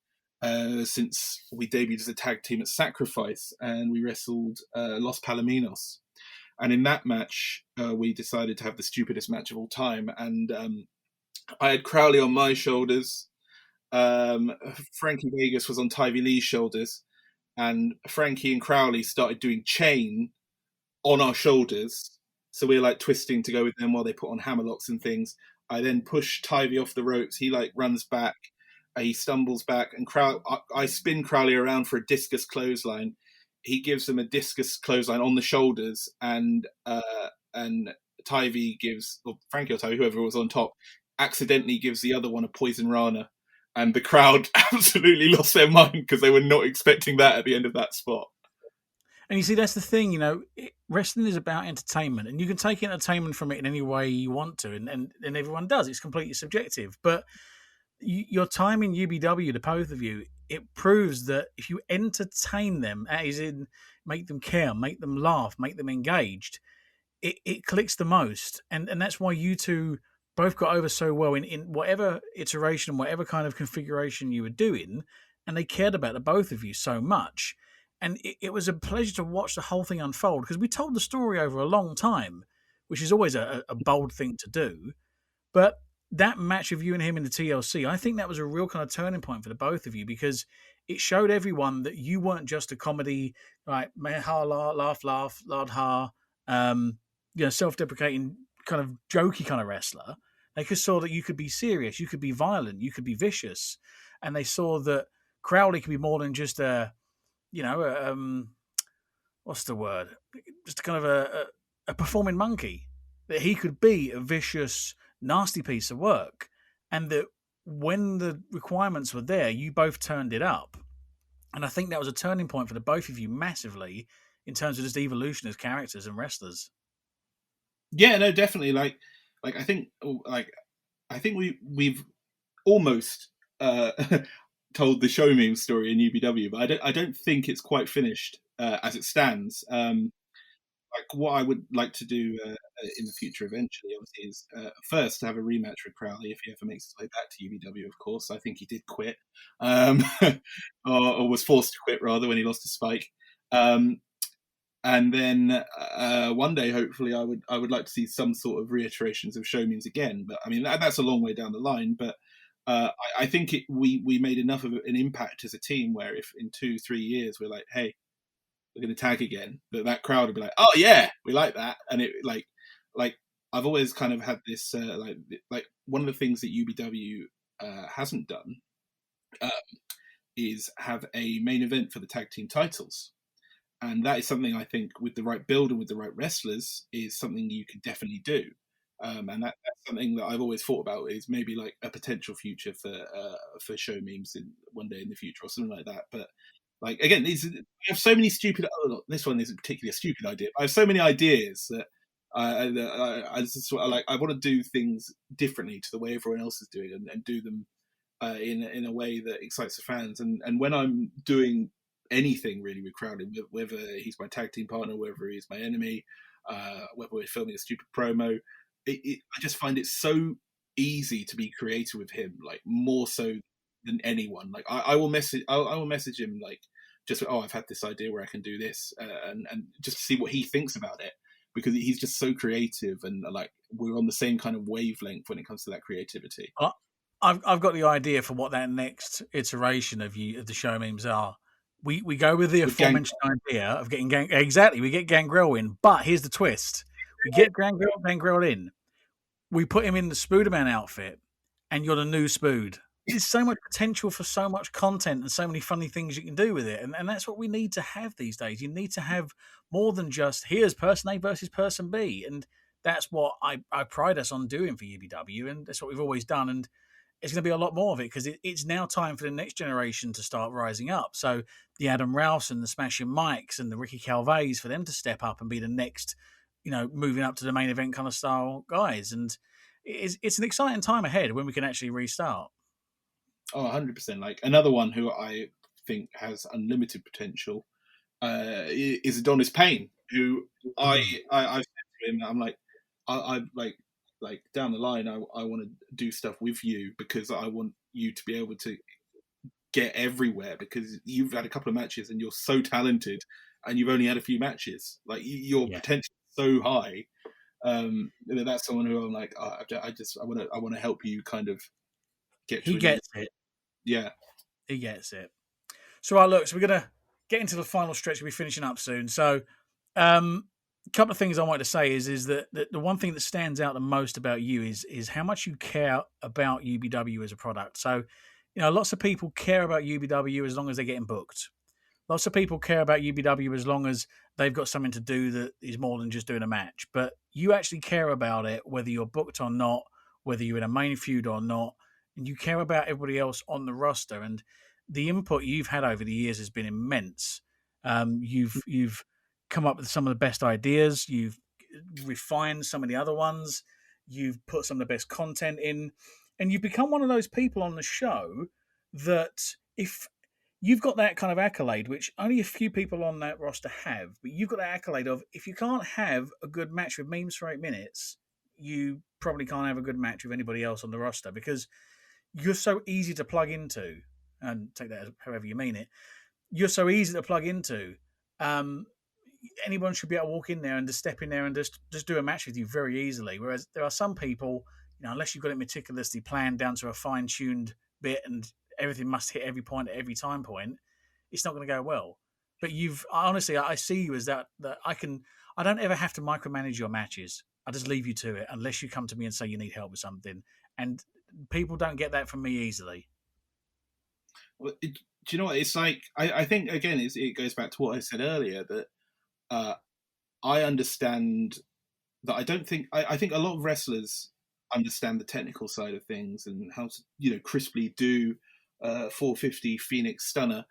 since we debuted as a tag team at Sacrifice, and we wrestled Los Palominos. And in that match, we decided to have the stupidest match of all time. And I had Crowley on my shoulders. Frankie Vegas was on Tyvee Lee's shoulders, and Frankie and Crowley started doing chain on our shoulders. So we were twisting to go with them while they put on hammerlocks and things. I then push Tyvee off the ropes. He runs back. He stumbles back, and I spin Crowley around for a discus clothesline. He gives him a discus clothesline on the shoulders, and Tyvee gives, or Frankie or Tyvee, whoever was on top, accidentally gives the other one a poison rana. and the crowd absolutely lost their mind because they were not expecting that at the end of that spot. And you see, that's the thing, wrestling is about entertainment, and you can take entertainment from it in any way you want to, and everyone does. It's completely subjective. But your time in UBW, the both of you, it proves that if you entertain them, as in make them care, make them laugh, make them engaged, it clicks the most. And that's why you two both got over so well in whatever iteration, whatever kind of configuration you were doing, and they cared about the both of you so much. And it was a pleasure to watch the whole thing unfold because we told the story over a long time, which is always a bold thing to do. But that match of you and him in the TLC, I think that was a real kind of turning point for the both of you because it showed everyone that you weren't just a comedy, like ha la laugh laugh lard ha, self-deprecating kind of jokey kind of wrestler. They saw that you could be serious, you could be violent, you could be vicious, and they saw that Crowley could be more than just what's the word? Just kind of a performing monkey. That he could be a vicious, nasty piece of work, and that when the requirements were there, you both turned it up. And I think that was a turning point for the both of you massively in terms of just evolution as characters and wrestlers. Yeah, no, definitely. I think we've almost told the show meme story in UBW, but I don't think it's quite finished as it stands. What I would like to do in the future eventually, obviously, is first to have a rematch with Crowley if he ever makes his way back to UBW. Of course, I think he did quit, or was forced to quit rather when he lost to Spike. And then one day, hopefully, I would like to see some sort of reiterations of show memes again. But I mean, that's a long way down the line. But I think we made enough of an impact as a team where if in 2-3 years we're like, hey, we're going to tag again, that crowd would be like, oh yeah, we like that. And it like I've always kind of had this like one of the things that UBW hasn't done is have a main event for the tag team titles. And that is something I think with the right build and with the right wrestlers is something you could definitely do. And that's something that I've always thought about is maybe like a potential future for show memes in one day in the future or something like that. But like again, we have so many stupid. Oh, this one isn't particularly a stupid idea. I have so many ideas that I just like. I want to do things differently to the way everyone else is doing, and do them in a way that excites the fans. And when I'm doing anything really with Crowley, whether he's my tag team partner, whether he's my enemy, whether we're filming a stupid promo, I just find it so easy to be creative with him, like more so than anyone. Like I will message him like just I've had this idea where I can do this, and just to see what he thinks about it, because he's just so creative and like we're on the same kind of wavelength when it comes to that creativity. I've got the idea for what that next iteration of the show memes are. We go with the aforementioned idea of getting exactly. We get Gangrel in, but here's the twist: we get Gangrel in. We put him in the Spooderman outfit, and you're the new Spood. There's so much potential for so much content and so many funny things you can do with it, and that's what we need to have these days. You need to have more than just here's person A versus person B, and that's what I pride us on doing for UBW, and that's what we've always done. And it's going to be a lot more of it because it's now time for the next generation to start rising up. So the Adam Rouse and the Smashing Mikes and the Ricky Calvays, for them to step up and be the next, moving up to the main event kind of style guys. And it's an exciting time ahead when we can actually restart. Oh, 100%. Like another one who I think has unlimited potential is Adonis Payne, who I've said to him, I'm like, I like down the line, I want to do stuff with you because I want you to be able to get everywhere because you've had a couple of matches and you're so talented and you've only had a few matches. Like your potential is so high. That's someone who I'm like, I want to help you kind of get to. He gets it. Yeah, he gets it. So we're gonna get into the final stretch. We'll be finishing up soon. So, a couple of things I wanted to say is that the one thing that stands out the most about you is how much you care about UBW as a product. So, lots of people care about UBW as long as they're getting booked. Lots of people care about UBW as long as they've got something to do that is more than just doing a match. But you actually care about it whether you're booked or not, whether you're in a main feud or not. and you care about everybody else on the roster. And the input you've had over the years has been immense. You've come up with some of the best ideas. You've refined some of the other ones. You've put some of the best content in, and you've become one of those people on the show that if you've got that kind of accolade, which only a few people on that roster have, but you've got that accolade of if you can't have a good match with memes for 8 minutes, you probably can't have a good match with anybody else on the roster because you're so easy to plug into, and take that however you mean it. You're so easy to plug into. Um, Anyone should be able to walk in there and just step in there and just do a match with you very easily. Whereas there are some people, unless you've got it meticulously planned down to a fine tuned bit and everything must hit every point at every time point, it's not going to go well. But honestly, I see you as that I don't ever have to micromanage your matches. I just leave you to it unless you come to me and say you need help with something. And people don't get that from me easily. Well, do you know what? It's like, I think, again, it goes back to what I said earlier, that I understand that I think a lot of wrestlers understand the technical side of things and how to, crisply do 450 Phoenix Stunner,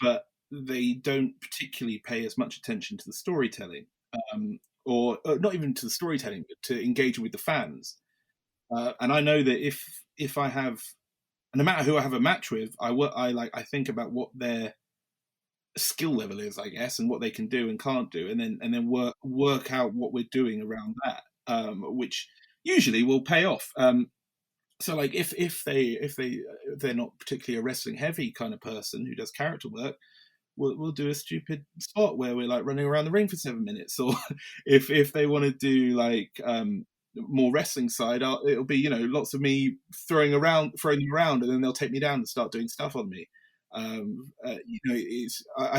but they don't particularly pay as much attention to the storytelling, or not even to the storytelling, but to engaging with the fans. And I know that if I have, no matter who I have a match with, I think about what their skill level is, I guess, and what they can do and can't do, and then work out what we're doing around that, which usually will pay off. So like if they're not particularly a wrestling heavy kind of person who does character work, we'll do a stupid spot where we're like running around the ring for 7 minutes, or if they want to do like more wrestling side, it'll be lots of me throwing around, and then they'll take me down and start doing stuff on me. I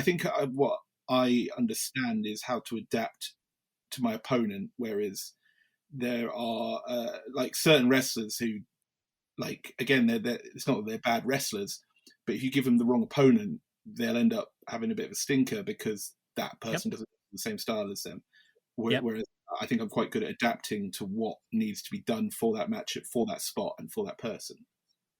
think what I understand is how to adapt to my opponent, whereas there are like certain wrestlers who, like, again, it's not that they're bad wrestlers, but if you give them the wrong opponent, they'll end up having a bit of a stinker because that person doesn't have the same style as them. Whereas I think I'm quite good at adapting to what needs to be done for that match, for that spot, and for that person.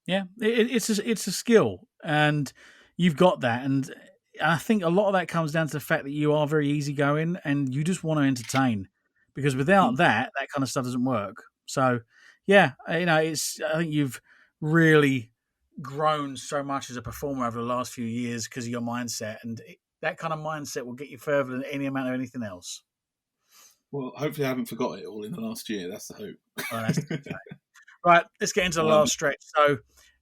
Yeah, it's a skill, and you've got that, and I think a lot of that comes down to the fact that you are very easygoing and you just want to entertain. Because without that kind of stuff doesn't work. So, yeah, I think you've really grown so much as a performer over the last few years because of your mindset, and that kind of mindset will get you further than any amount of anything else. Well, hopefully I haven't forgot it all in the last year. That's the hope. Well, that's right, let's get into the last stretch. So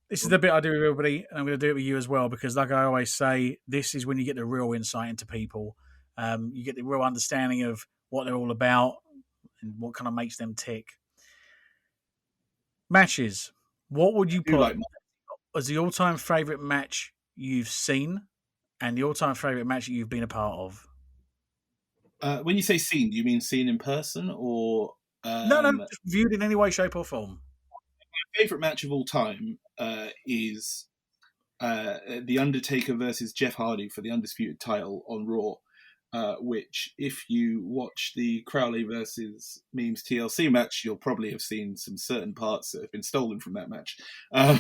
this is the bit I do with everybody, and I'm going to do it with you as well, because like I always say, this is when you get the real insight into people. You get the real understanding of what they're all about and what kind of makes them tick. Matches. What would you put as the all-time favourite match you've seen and the all-time favourite match that you've been a part of? When you say seen, do you mean seen in person or... No, just viewed in any way, shape or form. My favourite match of all time is The Undertaker versus Jeff Hardy for the Undisputed title on Raw, which, if you watch the Crowley versus Memes TLC match, you'll probably have seen some certain parts that have been stolen from that match. The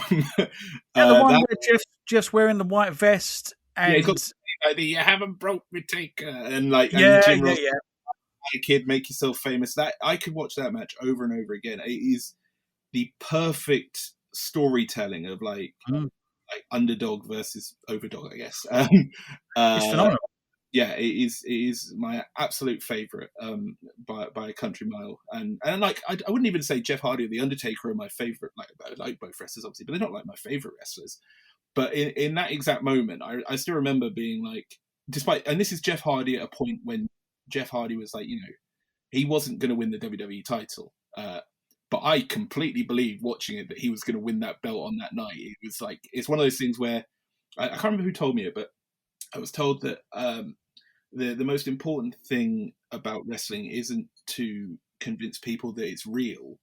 one where Jeff's wearing the white vest and... you haven't broke me taker, and and Jim Ross, kid, make yourself famous. That I could watch that match over and over again. It is the perfect storytelling of like underdog versus overdog, I guess. It's phenomenal. Yeah, it is my absolute favorite by a country mile. And like I wouldn't even say Jeff Hardy or the Undertaker are my favorite. Like I like both wrestlers obviously, but they're not like my favorite wrestlers. But in that exact moment, I still remember being like, and this is Jeff Hardy at a point when Jeff Hardy was like, he wasn't going to win the WWE title. But I completely believed watching it that he was going to win that belt on that night. It was like, it's one of those things where, I can't remember who told me it, but I was told that the most important thing about wrestling isn't to convince people that it's real.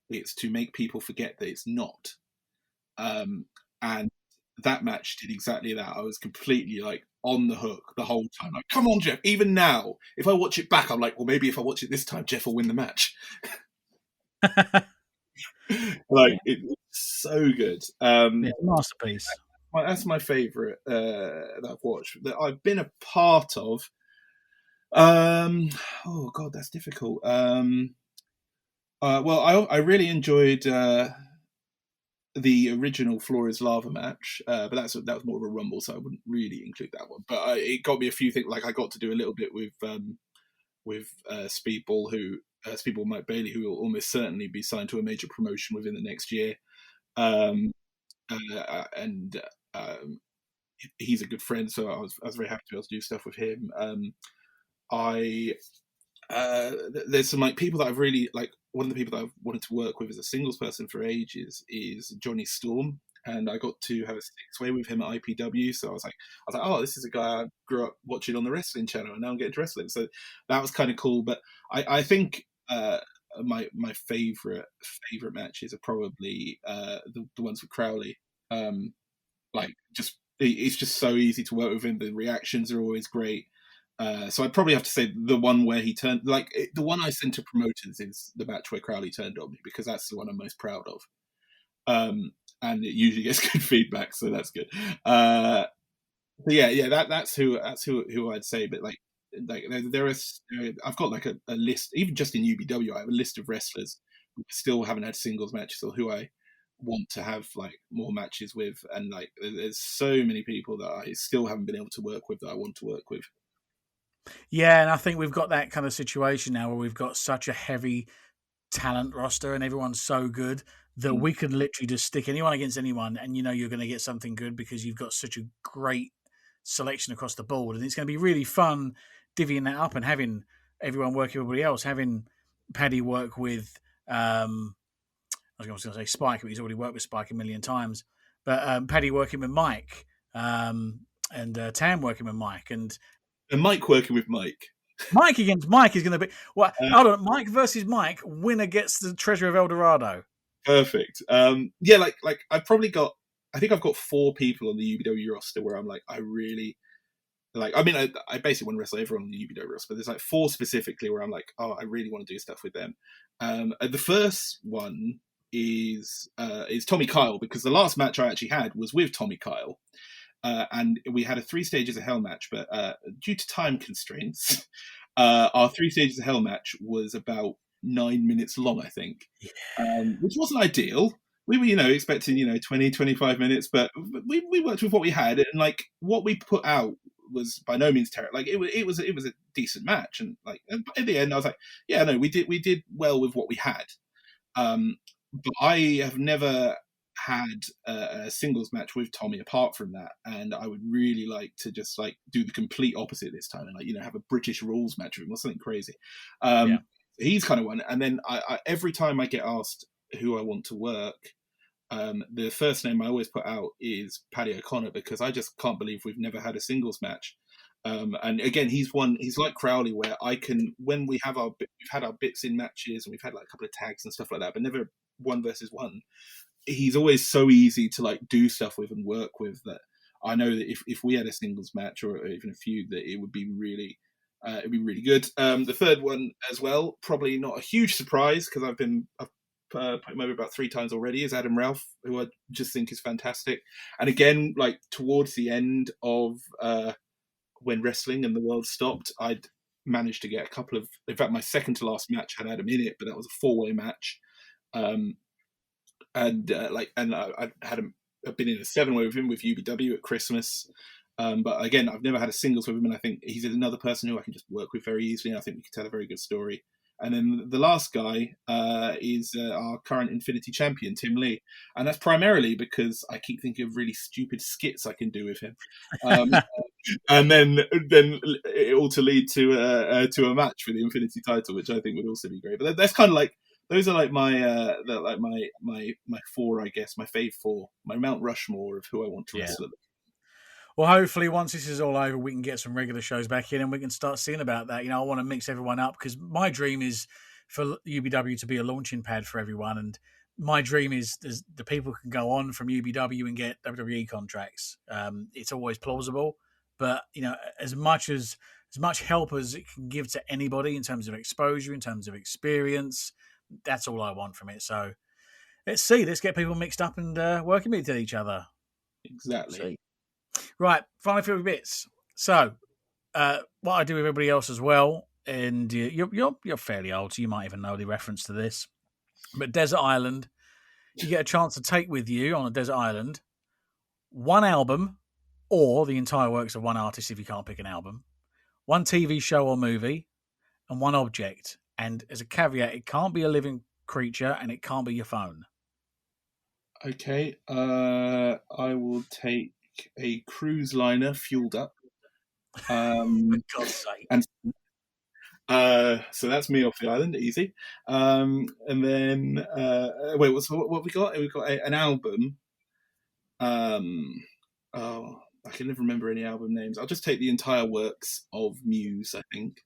It's to make people forget that it's not. And that match did exactly that. I was completely like on the hook the whole time. Like, come on, Jeff. Even now, if I watch it back, I'm like, well, maybe if I watch it this time, Jeff will win the match. Like Yeah, it's so good. yeah, masterpiece. That's my favorite that I've watched that I've been a part of. Um, oh God, that's difficult. Well, I really enjoyed the original Floor is Lava match, but that was more of a rumble, so I wouldn't really include that one. But it got me a few things. Like I got to do a little bit with Speedball, Speedball Mike Bailey, who will almost certainly be signed to a major promotion within the next year. Um, and he's a good friend, so I was very happy to be able to do stuff with him. I there's some like people that I've really like. One of the people that I've wanted to work with as a singles person for ages is Johnny Storm, and I got to have a six-way with him at IPW. So I was like, oh, this is a guy I grew up watching on the wrestling channel, and now I'm getting to wrestling. So that was kind of cool. But I think my favorite matches are probably the ones with Crowley. Like just it's just so easy to work with him. The reactions are always great. So I'd probably have to say the one where he turned, the one I send to promoters is the match where Crowley turned on me because that's the one I'm most proud of. And it usually gets good feedback, so that's good. But yeah, that's who I'd say. But like there is, I've got like a list, even just in UBW, I have a list of wrestlers who still haven't had singles matches or who I want to have like more matches with, and like there's so many people that I still haven't been able to work with that I want to work with. Yeah, and I think we've got that kind of situation now where we've got such a heavy talent roster and everyone's so good that Mm. we could literally just stick anyone against anyone and you know you're going to get something good because you've got such a great selection across the board. And it's going to be really fun divvying that up and having everyone work with everybody else, having Paddy work with, I was going to say Spike, but he's already worked with Spike a million times. But Paddy working with Mike and Tam working with Mike. And And Mike working with Mike. Mike against Mike is going to be what? Uh, Hold on, Mike versus Mike. Winner gets the Treasure of El Dorado. Perfect. Yeah, like I've probably got. I think I've got 4 people on the UBW roster where I'm like, I really like. I mean, I basically want to wrestle everyone on the UBW roster, but there's like 4 specifically where I'm like, oh, I really want to do stuff with them. The first one is Tommy Kyle because the last match I actually had was with Tommy Kyle. And we had a 3 stages of hell match, but due to time constraints, our 3 stages of hell match was about 9 minutes long, I think, which wasn't ideal. We were, expecting, 20, 25 minutes, but we worked with what we had, and like what we put out was by no means terrible. Like it was a decent match, and like in the end, I was like, yeah, no, we did well with what we had. Um, but I have never had a singles match with Tommy apart from that, and I would really like to just like do the complete opposite this time and like have a British rules match with him or something crazy. Yeah. He's kind of one, and then every time I get asked who I want to work, the first name I always put out is Paddy O'Connor because I just can't believe we've never had a singles match. And again, he's like Crowley, where I can, when we've had our bits in matches and we've had like a couple of tags and stuff like that, but never 1 versus 1. He's always so easy to like do stuff with and work with that I know that if we had a singles match or even a feud, that it would be it'd be really good. The third one as well, probably not a huge surprise because I've put him over about 3 times already, is Adam Ralph, who I just think is fantastic. And again, like towards the end of when wrestling and the world stopped, I'd managed to get a couple of. In fact, my second to last match had Adam in it, but that was a 4-way match. I've been in a 7-way with him with UBW at Christmas. But again, I've never had a singles with him, and I think he's another person who I can just work with very easily. And I think we can tell a very good story. And then the last guy is our current Infinity champion, Tim Lee, and that's primarily because I keep thinking of really stupid skits I can do with him, and then it all to lead to a match for the Infinity title, which I think would also be great. But that's kind of like. Those are like my 4, I guess, my fave 4, my Mount Rushmore of who I want to wrestle. Well, hopefully, once this is all over, we can get some regular shows back in and we can start seeing about that. I want to mix everyone up because my dream is for UBW to be a launching pad for everyone. And my dream is the people can go on from UBW and get WWE contracts. It's always plausible, but as much help as it can give to anybody in terms of exposure, in terms of experience, that's all I want from it. So Let's see. Let's get people mixed up and working with each other. Exactly. Right. Final few bits. So, what I do with everybody else as well, and you're fairly old, so you might even know the reference to this. But Desert Island, you get a chance to take with you on a desert island one album or the entire works of one artist if you can't pick an album, one TV show or movie, and one object. And as a caveat, it can't be a living creature and it can't be your phone. Okay. I will take a cruise liner fueled up. For God's sake. And so that's me off the island, easy. And then wait, what have we got? We've got an album. I can never remember any album names. I'll just take the entire works of Muse, I think.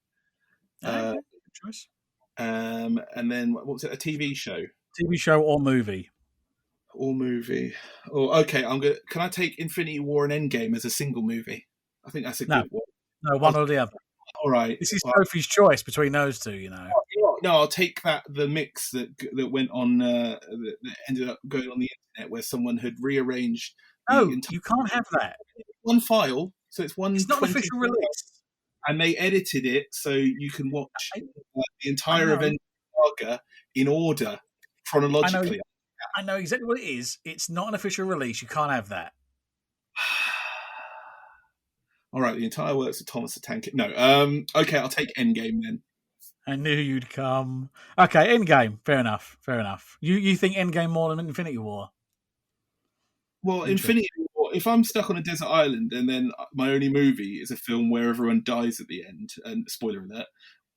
Good choice. And then what was it? A TV show? TV show or movie? Or movie. Oh, okay. Can I take Infinity War and Endgame as a single movie? I think that's a good one. No, one or the other. All right. This is Sophie's choice between those two, you know. No, I'll take the mix that went on that ended up going on the internet where someone had rearranged. No, you can't have that. One file, so it's one. It's not an official release, and they edited it so you can watch the entire event saga in order chronologically. I know exactly what it is. It's not an official release. You can't have that. All right, the entire works of Thomas the Tank. No, okay, I'll take Endgame then. I knew you'd come. Okay, Endgame. Fair enough. You think Endgame more than Infinity War? Well, Infinity War, if I'm stuck on a desert island and then my only movie is a film where everyone dies at the end, and spoiler alert,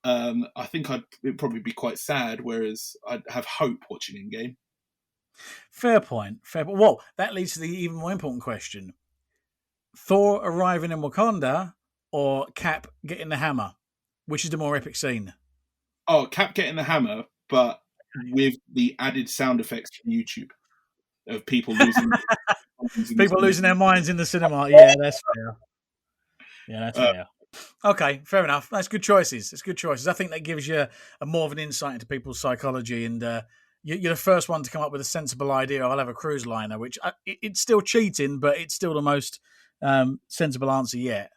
I think it'd probably be quite sad, whereas I'd have hope watching Endgame. Fair point. Well, that leads to the even more important question. Thor arriving in Wakanda or Cap getting the hammer? Which is the more epic scene? Oh, Cap getting the hammer, but with the added sound effects from YouTube of people losing their minds in the cinema. Yeah, that's fair. Okay, fair enough. That's good choices. I think that gives you a more of an insight into people's psychology, and you're the first one to come up with a sensible idea. I'll have a cruise liner, which it's still cheating, but it's still the most sensible answer yet.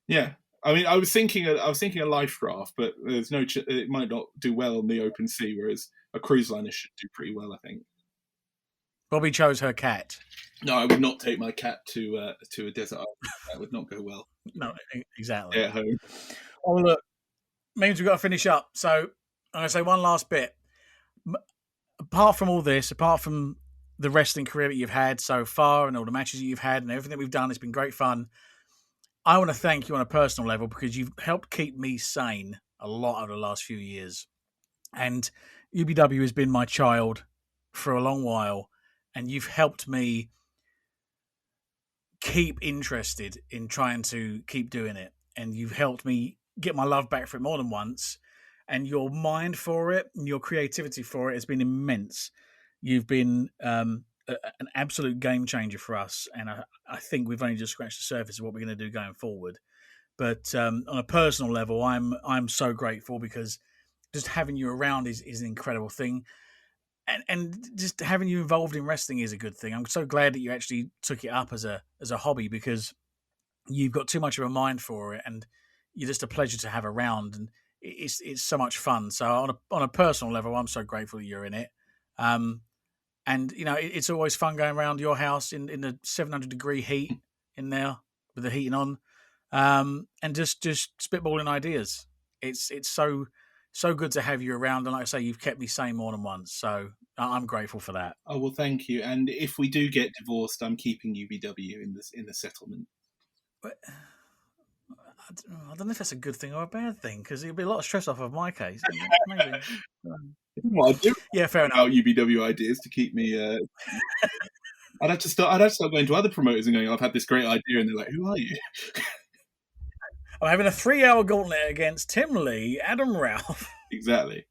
Yeah. I mean, I was thinking a life raft, but there's it might not do well on the open sea, whereas a cruise liner should do pretty well, I think. Bobby chose her cat. No, I would not take my cat to a desert island. That would not go well. No, exactly. At home. Oh, look, means we've got to finish up. So I'm going to say one last bit. Apart from all this, apart from the wrestling career that you've had so far and all the matches that you've had and everything that we've done, it's been great fun. I want to thank you on a personal level because you've helped keep me sane a lot over the last few years. And UBW has been my child for a long while, and you've helped me keep interested in trying to keep doing it. And you've helped me get my love back for it more than once. And your mind for it and your creativity for it has been immense. You've been an absolute game changer for us, and I think we've only just scratched the surface of what we're going to do going forward. But on a personal level, I'm so grateful because just having you around is an incredible thing, and just having you involved in wrestling is a good thing. I'm so glad that you actually took it up as a hobby because you've got too much of a mind for it, and you're just a pleasure to have around, and it's so much fun. So on a personal level, I'm so grateful that you're in it. And, you know, it's always fun going around your house in the 700-degree heat in there with the heating on, and just spitballing ideas. It's so good to have you around. And like I say, you've kept me sane more than once. So I'm grateful for that. Oh, well, thank you. And if we do get divorced, I'm keeping UBW in the settlement. But I don't know if that's a good thing or a bad thing because it'll be a lot of stress off of my case. Maybe. Well, I do. Yeah, fair enough. UBW ideas to keep me. I'd have to start going to other promoters and going, "I've had this great idea," and they're like, "Who are you?" I'm having a 3-hour gauntlet against Tim Lee, Adam Ralph. Exactly.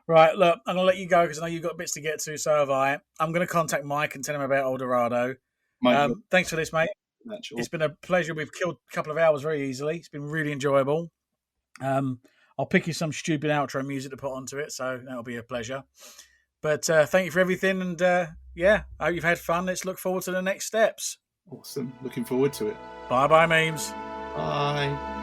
Right, look, I'm gonna let you go because I know you've got bits to get to. So have I. I'm gonna contact Mike and tell him about Eldorado. Thanks for this, mate. Natural. It's been a pleasure. We've killed a couple of hours very easily. It's been really enjoyable. I'll pick you some stupid outro music to put onto it, so that'll be a pleasure. But thank you for everything, and I hope you've had fun. Let's look forward to the next steps. Awesome. Looking forward to it. Bye memes. Bye.